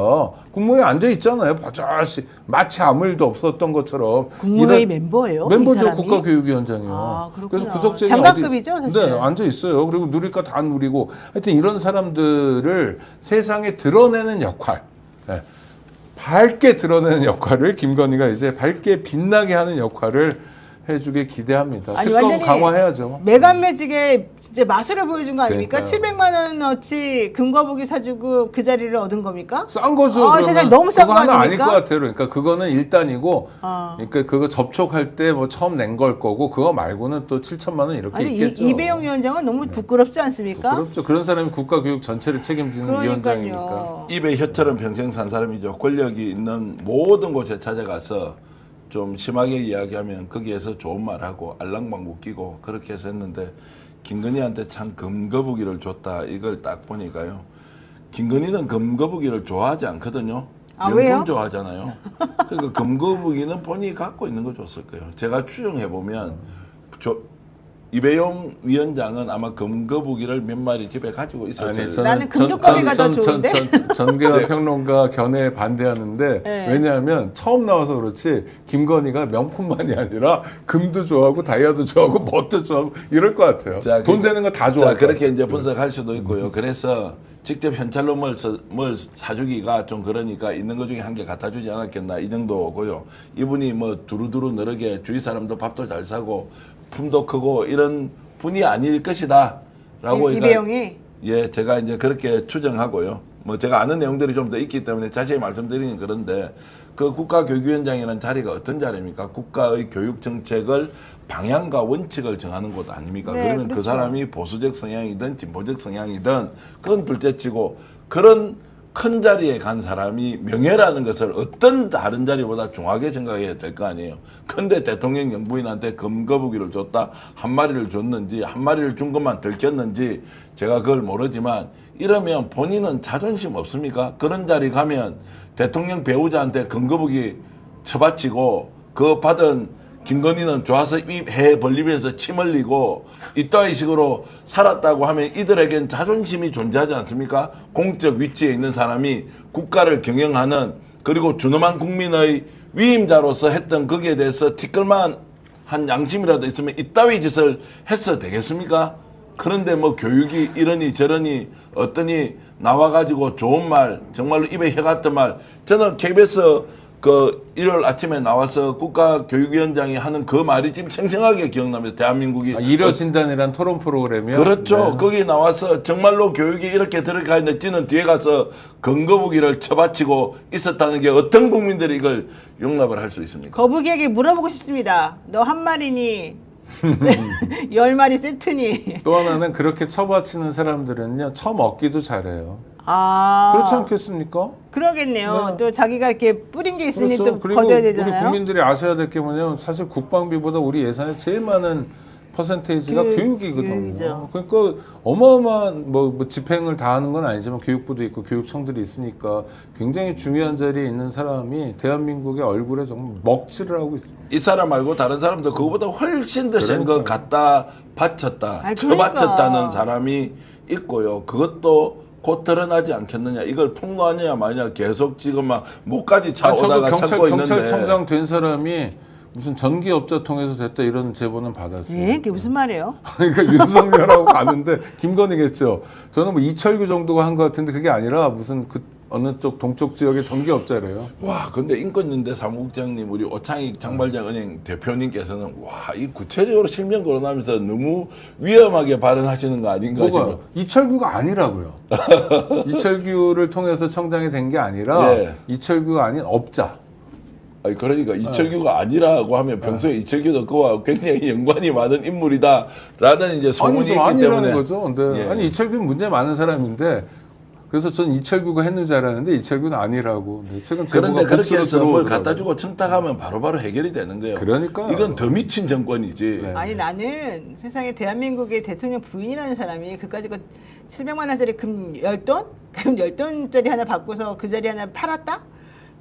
국무회에 앉아 있잖아요. 버젓이 마치 아무 일도 없었던 것처럼. 국무회의 멤버예요? 이 멤버죠. 사람이? 국가교육위원장이요. 아, 그렇구나. 그래서 구속쟁이 장갑급이죠, 사실. 네, 앉아 있어요. 그리고 누릴 거 다 누리고, 하여튼 이런 사람들을 세상에 드러내는 역할, 네. 밝게 드러내는 역할을 김건희가 이제 밝게 빛나게 하는 역할을 해주길 기대합니다. 아니, 특검 완전히 강화해야죠. 매간매직의 이제 마술을 보여준 거 아닙니까? 그러니까요. 700만 원어치 금거북이 사주고 그 자리를 얻은 겁니까? 싼 거죠. 아, 그러면. 세상에 너무 싼 그거 거 하나 아닐 아닙니까? 것 같아요. 그러니까 그거는 일단이고, 아. 그러니까 그거 접촉할 때 뭐 처음 낸 걸 거고, 그거 말고는 또 7천만 원 이렇게 아니, 있겠죠. 이배용 위원장은 너무 부끄럽지 않습니까? 그렇죠. 그런 사람이 국가교육 전체를 책임지는 위원장이니까. 그러니까요. 입에 혀처럼 평생 산 사람이죠. 권력이 있는 모든 곳에 찾아가서 좀 심하게 이야기하면 거기에서 좋은 말하고 알랑방구 끼고 그렇게 해서 했는데, 김건희한테 참 금거북이를 줬다. 이걸 딱 보니까요. 김건희는 금거북이를 좋아하지 않거든요. 아, 명품 왜요? 좋아하잖아요. 그러니까 금거북이는 본인이 갖고 있는 거 줬을 거예요. 제가 추정해 보면 이배용 위원장은 아마 금거북이를 몇 마리 집에 가지고 있었어요. 아니, 나는 금쪽거리가 더 좋은데? 전계환 평론가 견해에 반대하는데, 네. 왜냐하면 처음 나와서 그렇지 김건희가 명품만이 아니라 금도 좋아하고 다이아도 좋아하고 뭣도 좋아하고 이럴 것 같아요. 자, 돈 되는 거 다 좋아할 자, 그렇게 것 이제 같아요. 분석할 수도 있고요. 그래서 직접 현찰로 뭘 사주기가 좀 그러니까 있는 것 중에 한 개 갖다 주지 않았겠나 이 정도고요. 이분이 뭐 두루두루 너르게 주위 사람도 밥도 잘 사고 품도 크고 이런 분이 아닐 것이다라고 이배용이? 예, 제가 이제 그렇게 추정하고요. 뭐 제가 아는 내용들이 좀 더 있기 때문에 자세히 말씀드리는 그런데, 그 국가교육위원장이라는 자리가 어떤 자리입니까? 국가의 교육 정책을 방향과 원칙을 정하는 곳 아닙니까? 네, 그러면 그 그렇죠. 사람이 보수적 성향이든 진보적 성향이든 그건 둘째치고, 그런 큰 자리에 간 사람이 명예라는 것을 어떤 다른 자리보다 중하게 생각해야 될 거 아니에요. 근데 대통령 영부인한테 금거북이를 줬다, 한 마리를 줬는지 한 마리를 준 것만 들켰는지 제가 그걸 모르지만, 이러면 본인은 자존심 없습니까? 그런 자리 가면 대통령 배우자한테 금거북이 처바치고 그 받은 김건희는 좋아서 입 해 벌리면서 침 흘리고 이따위 식으로 살았다고 하면 이들에겐 자존심이 존재하지 않습니까? 공적 위치에 있는 사람이 국가를 경영하는, 그리고 준엄한 국민의 위임자로서 했던 거기에 대해서 티끌만 한 양심이라도 있으면 이따위 짓을 했어 되겠습니까? 그런데 뭐 교육이 이러니 저러니 어떠니 나와가지고 좋은 말, 정말로 입에 혀 같은 말, 저는 KBS 그 1월 아침에 나와서 국가교육위원장이 하는 그 말이 지금 생생하게 기억납니다. 대한민국이 일요진단이란 토론 프로그램이요. 그렇죠. 네. 거기 나와서 정말로 교육이 이렇게 들어가 있는데 찌는 뒤에 가서 금거북이를 쳐바치고 있었다는 게 어떤 국민들이 이걸 용납을 할 수 있습니까? 거북이에게 물어보고 싶습니다. 너 한 마리니? 10마리 세트니? 또 하나는 그렇게 처바치는 사람들은요, 처먹기도 잘해요. 아. 그렇지 않겠습니까? 그러겠네요. 네. 또 자기가 이렇게 뿌린 게 있으니 그렇죠. 또 그리고 거둬야 우리 되잖아요. 국민들이 아셔야 될 게 뭐냐면, 사실 국방비보다 우리 예산에 제일 많은 퍼센테이지가 교육이거든요. 교육이죠. 그러니까 어마어마한 뭐 집행을 다 하는 건 아니지만 교육부도 있고 교육청들이 있으니까 굉장히 중요한 자리에 있는 사람이 대한민국의 얼굴에 정말 먹칠을 하고 있습니다. 이 사람 말고 다른 사람도 그거보다 훨씬 더 센 거 갖다 바쳤다, 아니, 쳐바쳤다는 그러니까. 사람이 있고요. 그것도 곧 드러나지 않겠느냐. 이걸 폭로하느냐 마느냐 계속 지금 막 목까지 차 저도 오다가 참고 있는데. 경찰청장 된 사람이 무슨 전기업자 통해서 됐다 이런 제보는 받았어요. 예, 그게 무슨 말이에요? 그러니까 윤석열하고 가는데 김건희겠죠. 저는 뭐 이철규 정도가 한 것 같은데 그게 아니라 무슨 그 어느 쪽 동쪽 지역의 전기업자래요. 와, 근데 인권연대 사무국장님, 우리 오창익 장발장은행 대표님께서는 와, 이 구체적으로 실명 거론하면서 너무 위험하게 발언하시는 거 아닌가 뭐가 싶어요. 이철규가 아니라고요. 이철규를 통해서 청장이 된 게 아니라 예. 이철규가 아닌 업자. 아니, 그러니까 이철규가 아니라고 하면 평소에 이철규도 그와 굉장히 연관이 많은 인물이다라는 이제 소문이 아니죠, 있기 아니라는 때문에. 거죠. 근데 예. 아니 이철규는 문제 많은 사람인데 그래서 전 이철규가 했는 줄 알았는데 이철규는 아니라고. 네, 최근 제보가 그런데 그렇게 복수로 해서 뭘 들어오더라고요. 갖다 주고 청탁하면 바로바로 해결이 되는 거예요. 그러니까요. 이건 더 미친 정권이지. 네. 아니 나는 세상에 대한민국의 대통령 부인이라는 사람이 그까짓 거 700만 원짜리 금 10돈? 금 10돈짜리 하나 받고서 그 자리 하나 팔았다?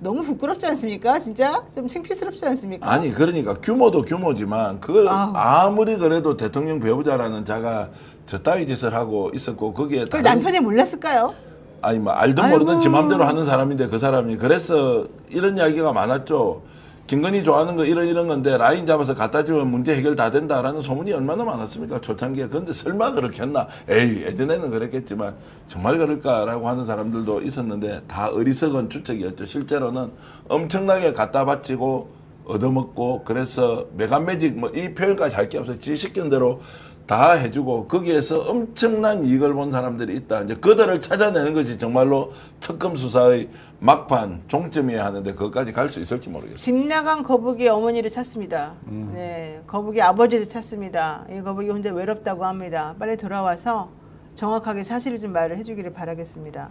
너무 부끄럽지 않습니까? 진짜 좀 창피스럽지 않습니까? 아니 그러니까 규모도 규모지만 그걸 아우. 아무리 그래도 대통령 배우자라는 자가 저 따위 짓을 하고 있었고 거기에 그 남편이 몰랐을까요? 아니 뭐 알든 아이고. 모르든 지 맘대로 하는 사람인데 그 사람이 그래서 이런 이야기가 많았죠. 김건희 좋아하는 거 이런 건데 라인 잡아서 갖다 주면 문제 해결 다 된다라는 소문이 얼마나 많았습니까? 초창기에. 그런데 설마 그렇게 했나? 에이 예전에는 그랬겠지만 정말 그럴까라고 하는 사람들도 있었는데 다 어리석은 추측이었죠. 실제로는 엄청나게 갖다 바치고 얻어먹고 그래서 매간매직 뭐 이 표현까지 할 게 없어요. 지 시킨 대로 다 해주고 거기에서 엄청난 이익을 본 사람들이 있다. 이제 그들을 찾아내는 것이 정말로 특검 수사의 막판 종점이어야 하는데 그것까지 갈 수 있을지 모르겠어요. 집 나간 거북이 어머니를 찾습니다. 네, 거북이 아버지를 찾습니다. 이 거북이 혼자 외롭다고 합니다. 빨리 돌아와서 정확하게 사실을 좀 말을 해주기를 바라겠습니다.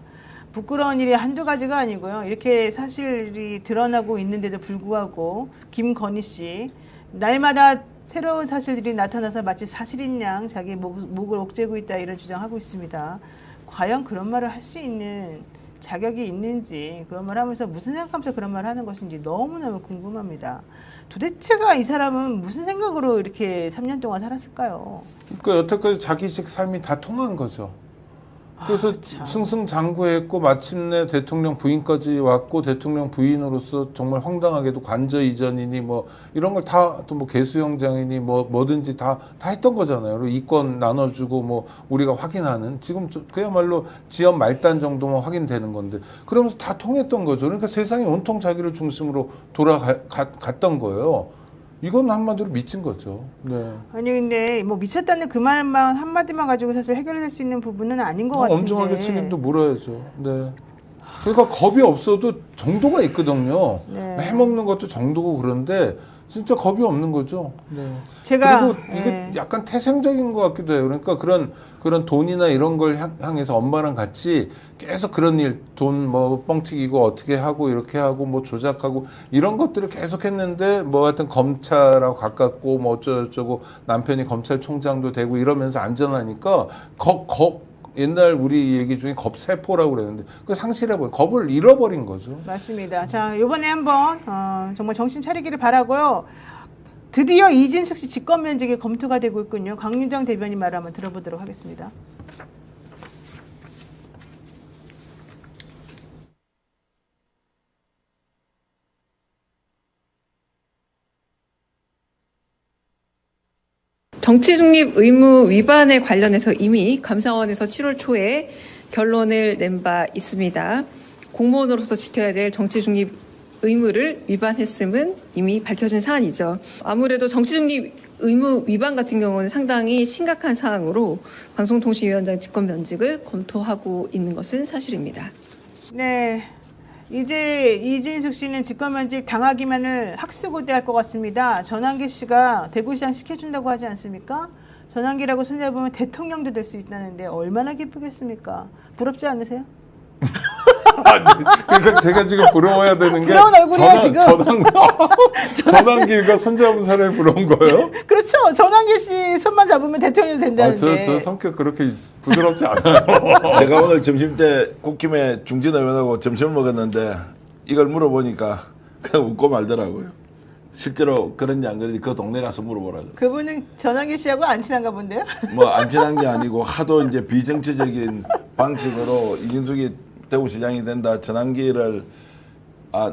부끄러운 일이 한두 가지가 아니고요. 이렇게 사실이 드러나고 있는데도 불구하고 김건희 씨 날마다 새로운 사실들이 나타나서 마치 사실인 양 자기 목을 옥죄고 있다 이런 주장하고 있습니다. 과연 그런 말을 할 수 있는 자격이 있는지 그런 말 하면서 무슨 생각하면서 그런 말을 하는 것인지 너무너무 궁금합니다. 도대체가 이 사람은 무슨 생각으로 이렇게 3년 동안 살았을까요? 그러니까 여태까지 자기식 삶이 다 통한 거죠. 그래서 참. 승승장구했고 마침내 대통령 부인까지 왔고 대통령 부인으로서 정말 황당하게도 관저 이전이니 뭐 이런 걸 다 또 뭐 개수영장이니 뭐든지 다 했던 거잖아요. 그리고 이권 나눠주고 뭐 우리가 확인하는 지금 그야말로 지연 말단 정도만 확인되는 건데 그러면서 다 통했던 거죠. 그러니까 세상이 온통 자기를 중심으로 돌아갔던 거예요. 이건 한마디로 미친 거죠. 네. 아니 근데 뭐 미쳤다는 그 말만 한마디만 가지고 사실 해결될 수 있는 부분은 아닌 것 같은데. 엄중하게 책임도 물어야죠. 네. 그러니까 겁이 없어도 정도가 있거든요. 네. 해먹는 것도 정도고 그런데 진짜 겁이 없는 거죠. 네. 제가 그리고 이게 예. 약간 태생적인 것 같기도 해요. 그러니까 그런 돈이나 이런 걸 향해서 엄마랑 같이 계속 그런 일, 돈 뭐 뻥튀기고 어떻게 하고 이렇게 하고 뭐 조작하고 이런 것들을 계속 했는데 뭐 하여튼 검찰하고 가깝고 뭐 어쩌고저쩌고 남편이 검찰총장도 되고 이러면서 안전하니까 옛날 우리 얘기 중에 겁세포라고 그랬는데 그 상실해버린 겁을 잃어버린 거죠. 맞습니다. 자, 이번에 한번 정말 정신 차리기를 바라고요. 드디어 이진숙 씨 직권 면직이 검토가 되고 있군요. 강윤정 대변인 말 한번 들어보도록 하겠습니다. 정치중립 의무 위반에 관련해서 이미 감사원에서 7월 초에 결론을 낸 바 있습니다. 공무원으로서 지켜야 될 정치중립 의무를 위반했음은 이미 밝혀진 사안이죠. 아무래도 정치중립 의무 위반 같은 경우는 상당히 심각한 사항으로 방송통신위원장 직권 면직을 검토하고 있는 것은 사실입니다. 네. 이제 이진숙 씨는 직권면직 당하기만을 학수고대할 것 같습니다. 전환기 씨가 대구시장 시켜준다고 하지 않습니까? 전환기라고 손잡으면 대통령도 될 수 있다는데 얼마나 기쁘겠습니까? 부럽지 않으세요? 그러니까 제가 지금 부러워야 되는 게 부러운 얼굴이야, 지금. 전환기가 손잡은 사람이 부러운 거예요? 그렇죠. 전환기 씨 손만 잡으면 대통령이 된다는데. 저 성격 그렇게 부드럽지 않아요. 제가 오늘 점심 때 국힘에 중진 의원하고 점심을 먹었는데 이걸 물어보니까 그냥 웃고 말더라고요. 실제로 그런지 안 그런지 그 동네 가서 물어보라고. 그분은 전환기 씨하고 안 친한가 본데요? 뭐 안 친한 게 아니고 하도 이제 비정치적인 방식으로 이준석이 대구시장이 된다, 전환기를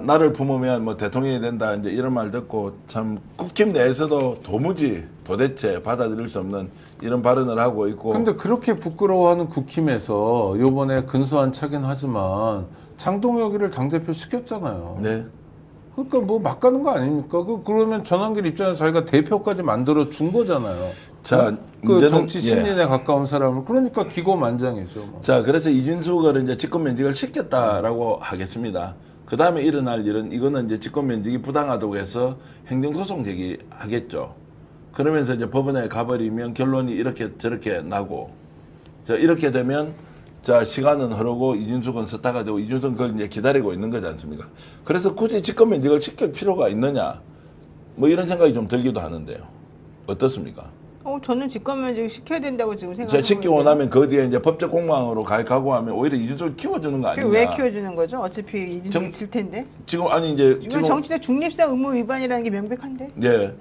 나를 품으면 뭐 대통령이 된다 이제 이런 말 듣고 참 국힘 내에서도 도대체 받아들일 수 없는 이런 발언을 하고 있고. 근데 그렇게 부끄러워하는 국힘에서 요번에 근소한 차긴 하지만 장동혁이를 당대표 시켰잖아요. 네. 그러니까 뭐 막 가는 거 아닙니까? 그러면 전환길 입장에서 자기가 대표까지 만들어 준 거잖아요. 자, 그 문제는 정치 신인에 가까운 사람을 그러니까 기고만장이죠. 뭐. 자, 그래서 이준석을 이제 직권면직을 시켰다라고 하겠습니다. 그 다음에 일어날 일은 이거는 이제 직권면직이 부당하다고 해서 행정소송 제기하겠죠. 그러면서 이제 법원에 가버리면 결론이 이렇게 저렇게 나고, 자, 이렇게 되면 자, 시간은 흐르고 이준석은 스타가 되고 이준석은 그걸 이제 기다리고 있는 거지 않습니까? 그래서 굳이 직권면직을 시킬 필요가 있느냐? 뭐 이런 생각이 좀 들기도 하는데요. 어떻습니까? 저는 직권면직 시켜야 된다고 지금 제가 생각하고 시키고 있는데. 나면 그 뒤에 이제 법적 공방으로 가고 하면 오히려 이준석을 키워주는 거 그게 아니냐. 왜 키워주는 거죠? 어차피 이준석이 정- 질 텐데. 지금 아니 이제 이건 지금 정치적 중립성 의무 위반이라는 게 명백한데. 예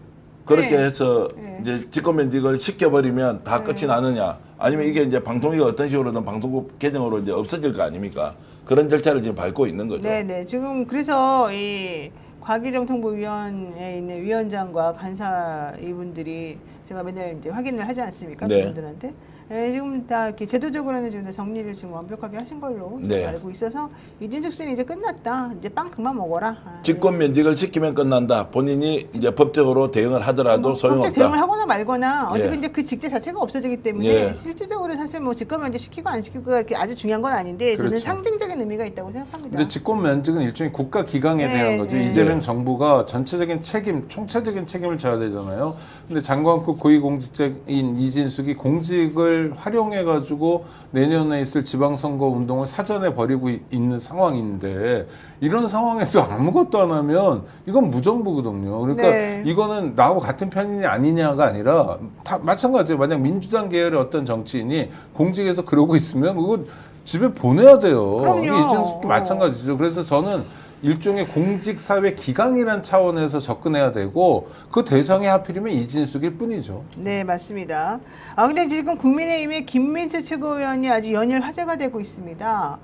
그렇게 네. 해서 네. 이제 직권면직을 시켜버리면 다 끝이 나느냐 아니면 이게 이제 방통위가 어떤 식으로든 방통국 개정으로 이제 없어질 거 아닙니까? 그런 절차를 지금 밟고 있는 거죠. 네네. 지금 그래서 이 과기정통부위원회에 있는 위원장과 간사 이분들이 제가 맨날 이제 확인을 하지 않습니까? 네. 그분들한테. 네, 지금 다 이렇게 제도적으로는 지금 다 정리를 지금 완벽하게 하신 걸로 네. 알고 있어서 이준석 씨는 이제 끝났다. 이제 빵 그만 먹어라. 직권면직을 시키면 끝난다. 본인이 이제 법적으로 대응을 하더라도 법적 대응을 소용없다. 하거나 말거나 어차피 예. 이제 그 직제 자체가 없어지기 때문에 예. 실질적으로 사실 뭐 직권면직 시키고 안 시키고가 이렇게 아주 중요한 건 아닌데 저는 그렇죠. 상징적인 의미가 있다고 생각합니다. 근데 직권면직은 일종의 국가 기강에 네, 대한 거죠. 네. 이재명 정부가 전체적인 책임, 총체적인 책임을 져야 되잖아요. 근데 장관급 고위공직자인 이진숙이 공직을 활용해가지고 내년에 있을 지방선거 운동을 사전에 벌이고 있는 상황인데 이런 상황에서 아무것도 안 하면 이건 무정부거든요. 그러니까 네. 이거는 나하고 같은 편이냐 아니냐가 아니라 다 마찬가지예요. 만약 민주당 계열의 어떤 정치인이 공직에서 그러고 있으면 그거 집에 보내야 돼요. 그럼요. 이게 이준석도 마찬가지죠. 그래서 저는 일종의 공직사회 기강이란 차원에서 접근해야 되고 그 대상이 하필이면 이진숙일 뿐이죠. 네, 맞습니다. 근데 지금 국민의힘의 김민수 최고위원이 아주 연일 화제가 되고 있습니다.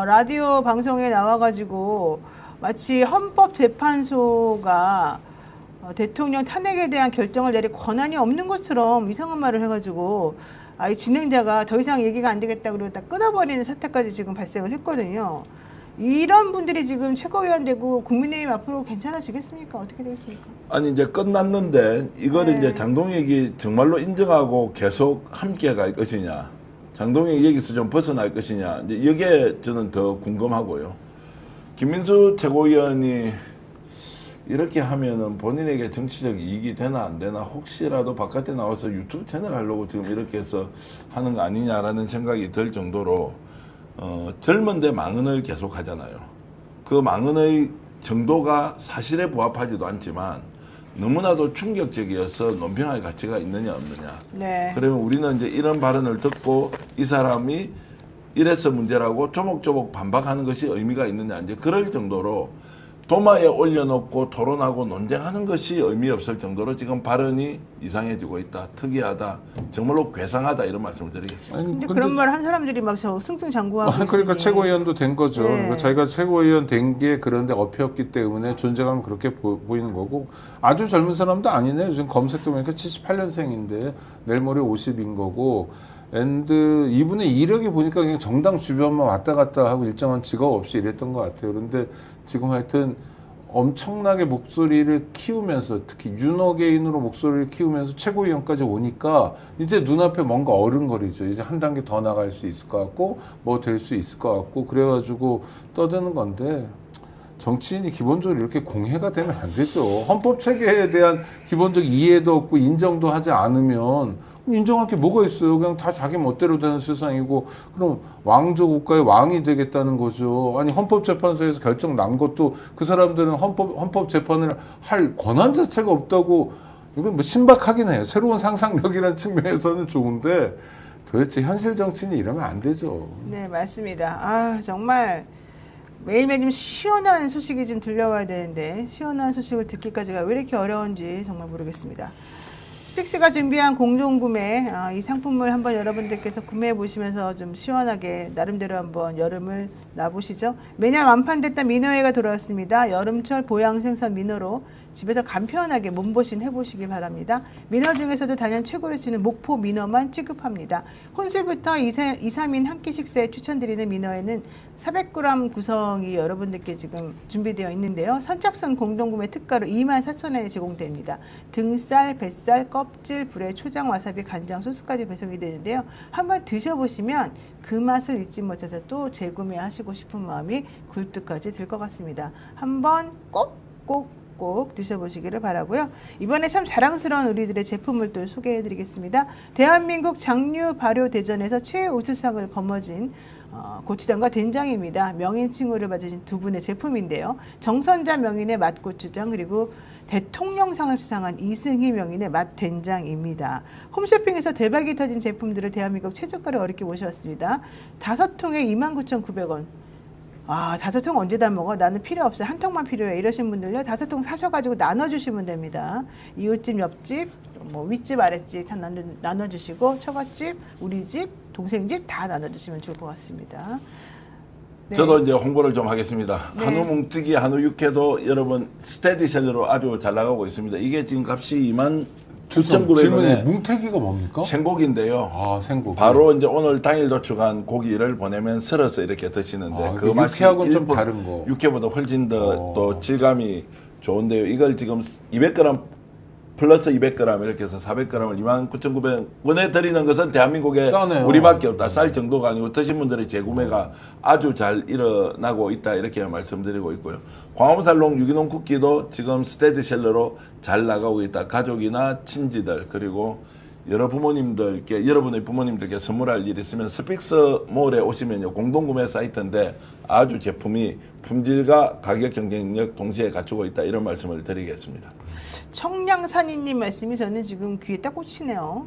라디오 방송에 나와가지고 마치 헌법재판소가 대통령 탄핵에 대한 결정을 내릴 권한이 없는 것처럼 이상한 말을 해가지고 이 진행자가 더 이상 얘기가 안 되겠다 그러고 딱 끊어버리는 사태까지 지금 발생을 했거든요. 이런 분들이 지금 최고위원 되고 국민의힘 앞으로 괜찮아지겠습니까? 어떻게 되겠습니까? 아니 이제 끝났는데 이거를 네. 이제 장동혁이 정말로 인정하고 계속 함께 갈 것이냐, 장동혁이 여기서 좀 벗어날 것이냐, 이제 이게 저는 더 궁금하고요. 김민수 최고위원이 이렇게 하면은 본인에게 정치적 이익이 되나 안 되나 혹시라도 바깥에 나와서 유튜브 채널 하려고 지금 이렇게 해서 하는 거 아니냐라는 생각이 들 정도로 젊은데 망언을 계속 하잖아요. 그 망언의 정도가 사실에 부합하지도 않지만 너무나도 충격적이어서 논평할 가치가 있느냐 없느냐. 네. 그러면 우리는 이제 이런 발언을 듣고 이 사람이 이래서 문제라고 조목조목 반박하는 것이 의미가 있느냐. 이제 그럴 정도로 도마에 올려놓고 토론하고 논쟁하는 것이 의미 없을 정도로 지금 발언이 이상해지고 있다. 특이하다. 정말로 괴상하다. 이런 말씀을 드리겠습니다. 아니, 근데 그런 말 한 사람들이 막 승승장구하고 그러니까 있으니. 최고위원도 된 거죠. 네. 그러니까 자기가 최고위원 된 게 그런데 업혔기 때문에 존재감은 그렇게 보이는 거고 아주 젊은 사람도 아니네요. 지금 검색해보니까 78년생인데 내일 모레 50인 거고 앤드 이분의 이력이 보니까 그냥 정당 주변만 왔다 갔다 하고 일정한 직업 없이 이랬던 것 같아요. 그런데 지금 하여튼 엄청나게 목소리를 키우면서 특히 윤호개인으로 목소리를 키우면서 최고위원까지 오니까 이제 눈앞에 뭔가 어른거리죠. 이제 한 단계 더 나갈 수 있을 것 같고 뭐 될 수 있을 것 같고 그래가지고 떠드는 건데 정치인이 기본적으로 이렇게 공해가 되면 안 되죠. 헌법 체계에 대한 기본적 이해도 없고 인정도 하지 않으면 인정할 게 뭐가 있어요. 그냥 다 자기 멋대로 되는 세상이고 그럼 왕조 국가의 왕이 되겠다는 거죠. 아니 헌법재판소에서 결정 난 것도 그 사람들은 헌법 재판을 할 권한 자체가 없다고 이건 뭐 신박하긴 해요. 새로운 상상력이라는 측면에서는 좋은데 도대체 현실 정치인이 이러면 안 되죠. 네, 맞습니다. 정말 매일매일 좀 시원한 소식이 좀 들려와야 되는데 시원한 소식을 듣기까지가 왜 이렇게 어려운지 정말 모르겠습니다. 스픽스가 준비한 공동구매 이 상품을 한번 여러분들께서 구매해 보시면서 좀 시원하게 나름대로 한번 여름을 나보시죠. 매년 완판됐던 민어회가 돌아왔습니다. 여름철 보양 생선 민어로 집에서 간편하게 몸보신 해보시기 바랍니다. 민어 중에서도 단연 최고를 치는 목포 민어만 취급합니다. 혼술부터 2, 3인 한 끼 식사에 추천드리는 민어에는 400g 구성이 여러분들께 지금 준비되어 있는데요. 선착순 공동구매 특가로 24,000원에 제공됩니다. 등살, 뱃살, 껍질, 불에 초장, 와사비, 간장, 소스까지 배송이 되는데요. 한번 드셔보시면 그 맛을 잊지 못해서 또 재구매하시고 싶은 마음이 굴뚝까지 들 것 같습니다. 한번 꼭 드셔보시기를 바라고요. 이번에 참 자랑스러운 우리들의 제품을 또 소개해드리겠습니다. 대한민국 장류 발효 대전에서 최우수상을 거머쥔 고추장과 된장입니다. 명인 칭호를 받으신 두 분의 제품인데요. 정선자 명인의 맛고추장 그리고 대통령상을 수상한 이승희 명인의 맛된장입니다. 홈쇼핑에서 대박이 터진 제품들을 대한민국 최저가를 어렵게 모셔왔습니다. 5통에 29,900원. 아, 5통 언제 다 먹어? 나는 필요 없어. 한 통만 필요해. 이러신 분들요. 5통 사셔가지고 나눠주시면 됩니다. 이웃집, 옆집, 뭐 윗집, 아랫집 다 나눠주시고 처갓집, 우리 집, 동생 집 다 나눠주시면 좋을 것 같습니다. 네. 저도 이제 홍보를 좀 하겠습니다. 네. 한우 뭉뜨기, 한우 육회도 여러분 스테디셀러로 아주 잘 나가고 있습니다. 이게 지금 값이 29,900원에 질문이 뭉태기가 뭡니까? 생고기인데요. 아, 생고기. 바로 이제 오늘 당일 도축한 고기를 보내면 썰어서 이렇게 드시는데 아, 그 그 맛이 육회하고는 좀 일본 다른 거. 육회보다 훨씬 더 또 질감이 좋은데요. 이걸 지금 200g 플러스 200g 이렇게 해서 400g을 29,900원에 드리는 것은 대한민국에 싸네요. 우리밖에 없다. 쌀 정도가 아니고 드신 분들의 재구매가 아주 잘 일어나고 있다. 이렇게 말씀드리고 있고요. 광화문살롱 유기농 쿠키도 지금 스테디셀러로 잘 나가고 있다. 가족이나 친지들 그리고 여러 부모님들께 여러분의 부모님들께 선물할 일이 있으면 스픽스몰에 오시면요. 공동구매 사이트인데 아주 제품이 품질과 가격 경쟁력 동시에 갖추고 있다. 이런 말씀을 드리겠습니다. 청량산이님 말씀이 저는 지금 귀에 딱 꽂히네요.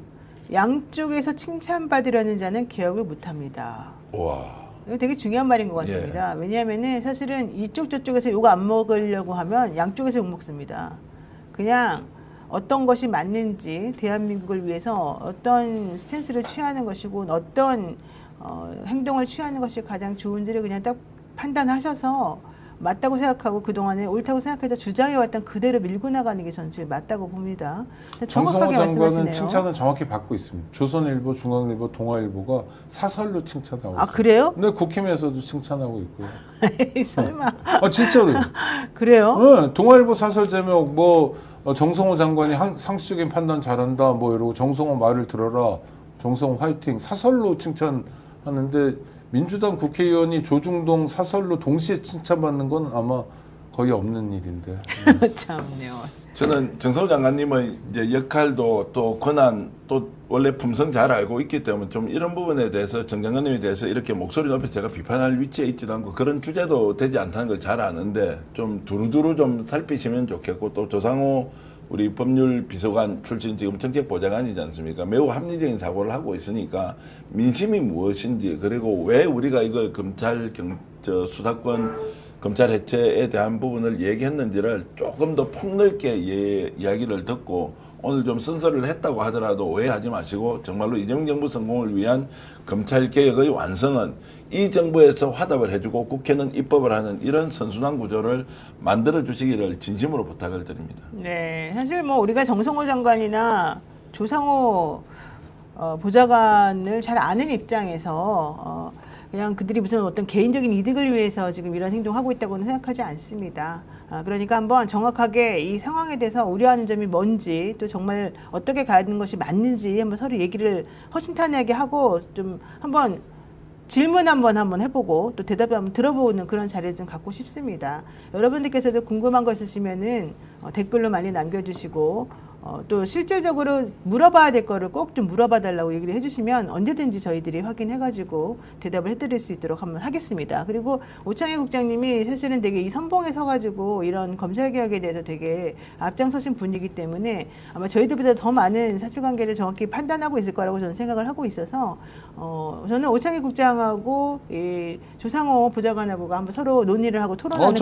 양쪽에서 칭찬받으려는 자는 개혁을 못합니다. 와. 이거 되게 중요한 말인 것 같습니다. 왜냐하면은 사실은 이쪽 저쪽에서 요거 안 먹으려고 하면 양쪽에서 욕 먹습니다. 그냥 어떤 것이 맞는지 대한민국을 위해서 어떤 스탠스를 취하는 것이고 어떤 행동을 취하는 것이 가장 좋은지를 그냥 딱 판단하셔서 맞다고 생각하고 그동안에 옳다고 생각해서 주장해왔던 그대로 밀고 나가는 게 저는 제일 맞다고 봅니다. 정성호 정확하게 장관은 말씀하시네요. 칭찬을 정확히 받고 있습니다. 조선일보, 중앙일보, 동아일보가 사설로 칭찬하고 아, 있습니다. 그래요? 네, 국힘에서도 칭찬하고 있고요. 설마. 아, 진짜로요. 그래요? 네, 동아일보 사설 제목 뭐 정성호 장관이 상식적인 판단 잘한다 뭐 이러고 정성호 말을 들어라 정성호 화이팅 사설로 칭찬하는데 민주당 국회의원이 조중동 사설로 동시에 칭찬받는 건 아마 거의 없는 일인데. 참요. 저는 정성호 장관님의 이제 역할도 또 권한 또 원래 품성 잘 알고 있기 때문에 좀 이런 부분에 대해서 정 장관님에 대해서 이렇게 목소리 높여서 제가 비판할 위치에 있지도 않고 그런 주제도 되지 않다는 걸 잘 아는데 좀 두루두루 좀 살피시면 좋겠고 또 조상호 우리 법률 비서관 출신 지금 정책보좌관이지 않습니까? 매우 합리적인 사고를 하고 있으니까 민심이 무엇인지 그리고 왜 우리가 이걸 검찰 수사권 검찰 해체에 대한 부분을 얘기했는지를 조금 더 폭넓게 이야기를 듣고 오늘 좀 선서를 했다고 하더라도 오해하지 마시고 정말로 이재명 정부 성공을 위한 검찰개혁의 완성은 이 정부에서 화답을 해주고 국회는 입법을 하는 이런 선순환 구조를 만들어 주시기를 진심으로 부탁을 드립니다. 네, 사실 뭐 우리가 정성호 장관이나 조상호 보좌관을 잘 아는 입장에서 그냥 그들이 무슨 어떤 개인적인 이득을 위해서 지금 이런 행동하고 있다고는 생각하지 않습니다. 그러니까 한번 정확하게 이 상황에 대해서 우려하는 점이 뭔지 또 정말 어떻게 가는 것이 맞는지 한번 서로 얘기를 허심탄회하게 하고 좀 한번 질문 한번 해보고 또 대답을 한번 들어보는 그런 자리를 좀 갖고 싶습니다. 여러분들께서도 궁금한 거 있으시면은 댓글로 많이 남겨주시고 또 실질적으로 물어봐야 될 거를 꼭 좀 물어봐 달라고 얘기를 해주시면 언제든지 저희들이 확인해가지고 대답을 해드릴 수 있도록 한번 하겠습니다. 그리고 오창희 국장님이 사실은 되게 이 선봉에 서가지고 이런 검찰개혁에 대해서 되게 앞장서신 분이기 때문에 아마 저희들보다 더 많은 사실관계를 정확히 판단하고 있을 거라고 저는 생각을 하고 있어서 저는 오창희 국장하고 이 조상호 보좌관하고가 한번 서로 논의를 하고 토론하는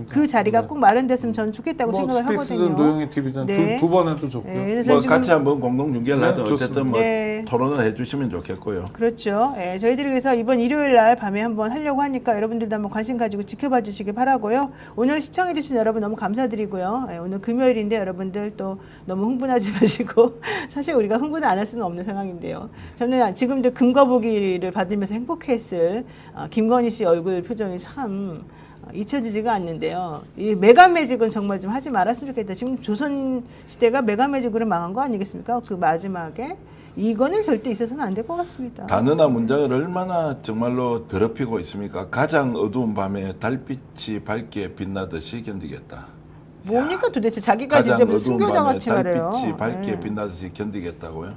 그 자리가 네. 꼭 마련됐으면 저는 좋겠다고 생각을 스픽스든 하거든요. 노영희 TV든 네. 두 번 해도 좋고요. 네, 뭐 지금 같이 한번 공동 중계를 네, 하든 어쨌든 좋습니다. 뭐 네. 토론을 해주시면 좋겠고요. 그렇죠. 예, 저희들이 그래서 이번 일요일 날 밤에 한번 하려고 하니까 여러분들도 한번 관심 가지고 지켜봐 주시기 바라고요. 오늘 시청해 주신 여러분 너무 감사드리고요. 예, 오늘 금요일인데 여러분들 또 너무 흥분하지 마시고 사실 우리가 흥분을 안 할 수는 없는 상황인데요. 저는 지금도 금거보기를 받으면서 행복했을 김건희 씨 얼굴 표정이 참 잊혀지지가 않는데요. 이 메가매직은 정말 좀 하지 말았으면 좋겠다. 지금 조선 시대가 메가매직으로 망한 거 아니겠습니까? 그 마지막에 이거는 절대 있어서는 안 될 것 같습니다. 단어나 문장을 얼마나 정말로 더럽히고 있습니까? 가장 어두운 밤에 달빛이 밝게 빛나듯이 견디겠다. 뭡니까 도대체 자기가 가장 진짜 무슨 어두운 순교자 밤에 같이 말해요. 달빛이 밝게 네. 빛나듯이 견디겠다고요?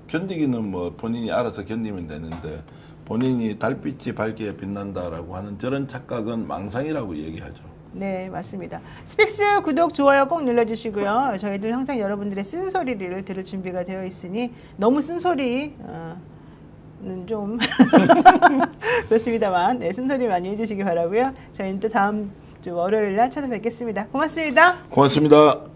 견디기는 뭐 본인이 알아서 견디면 되는데 본인이 달빛이 밝게 빛난다라고 하는 저런 착각은 망상이라고 얘기하죠. 네, 맞습니다. 스픽스 구독, 좋아요 꼭 눌러주시고요. 저희들 항상 여러분들의 쓴소리를 들을 준비가 되어 있으니 너무 쓴소리 좀 그렇습니다만 네, 쓴소리 많이 해주시기 바라고요. 저희는 또 다음 주 월요일 날 찾아뵙겠습니다. 고맙습니다. 고맙습니다.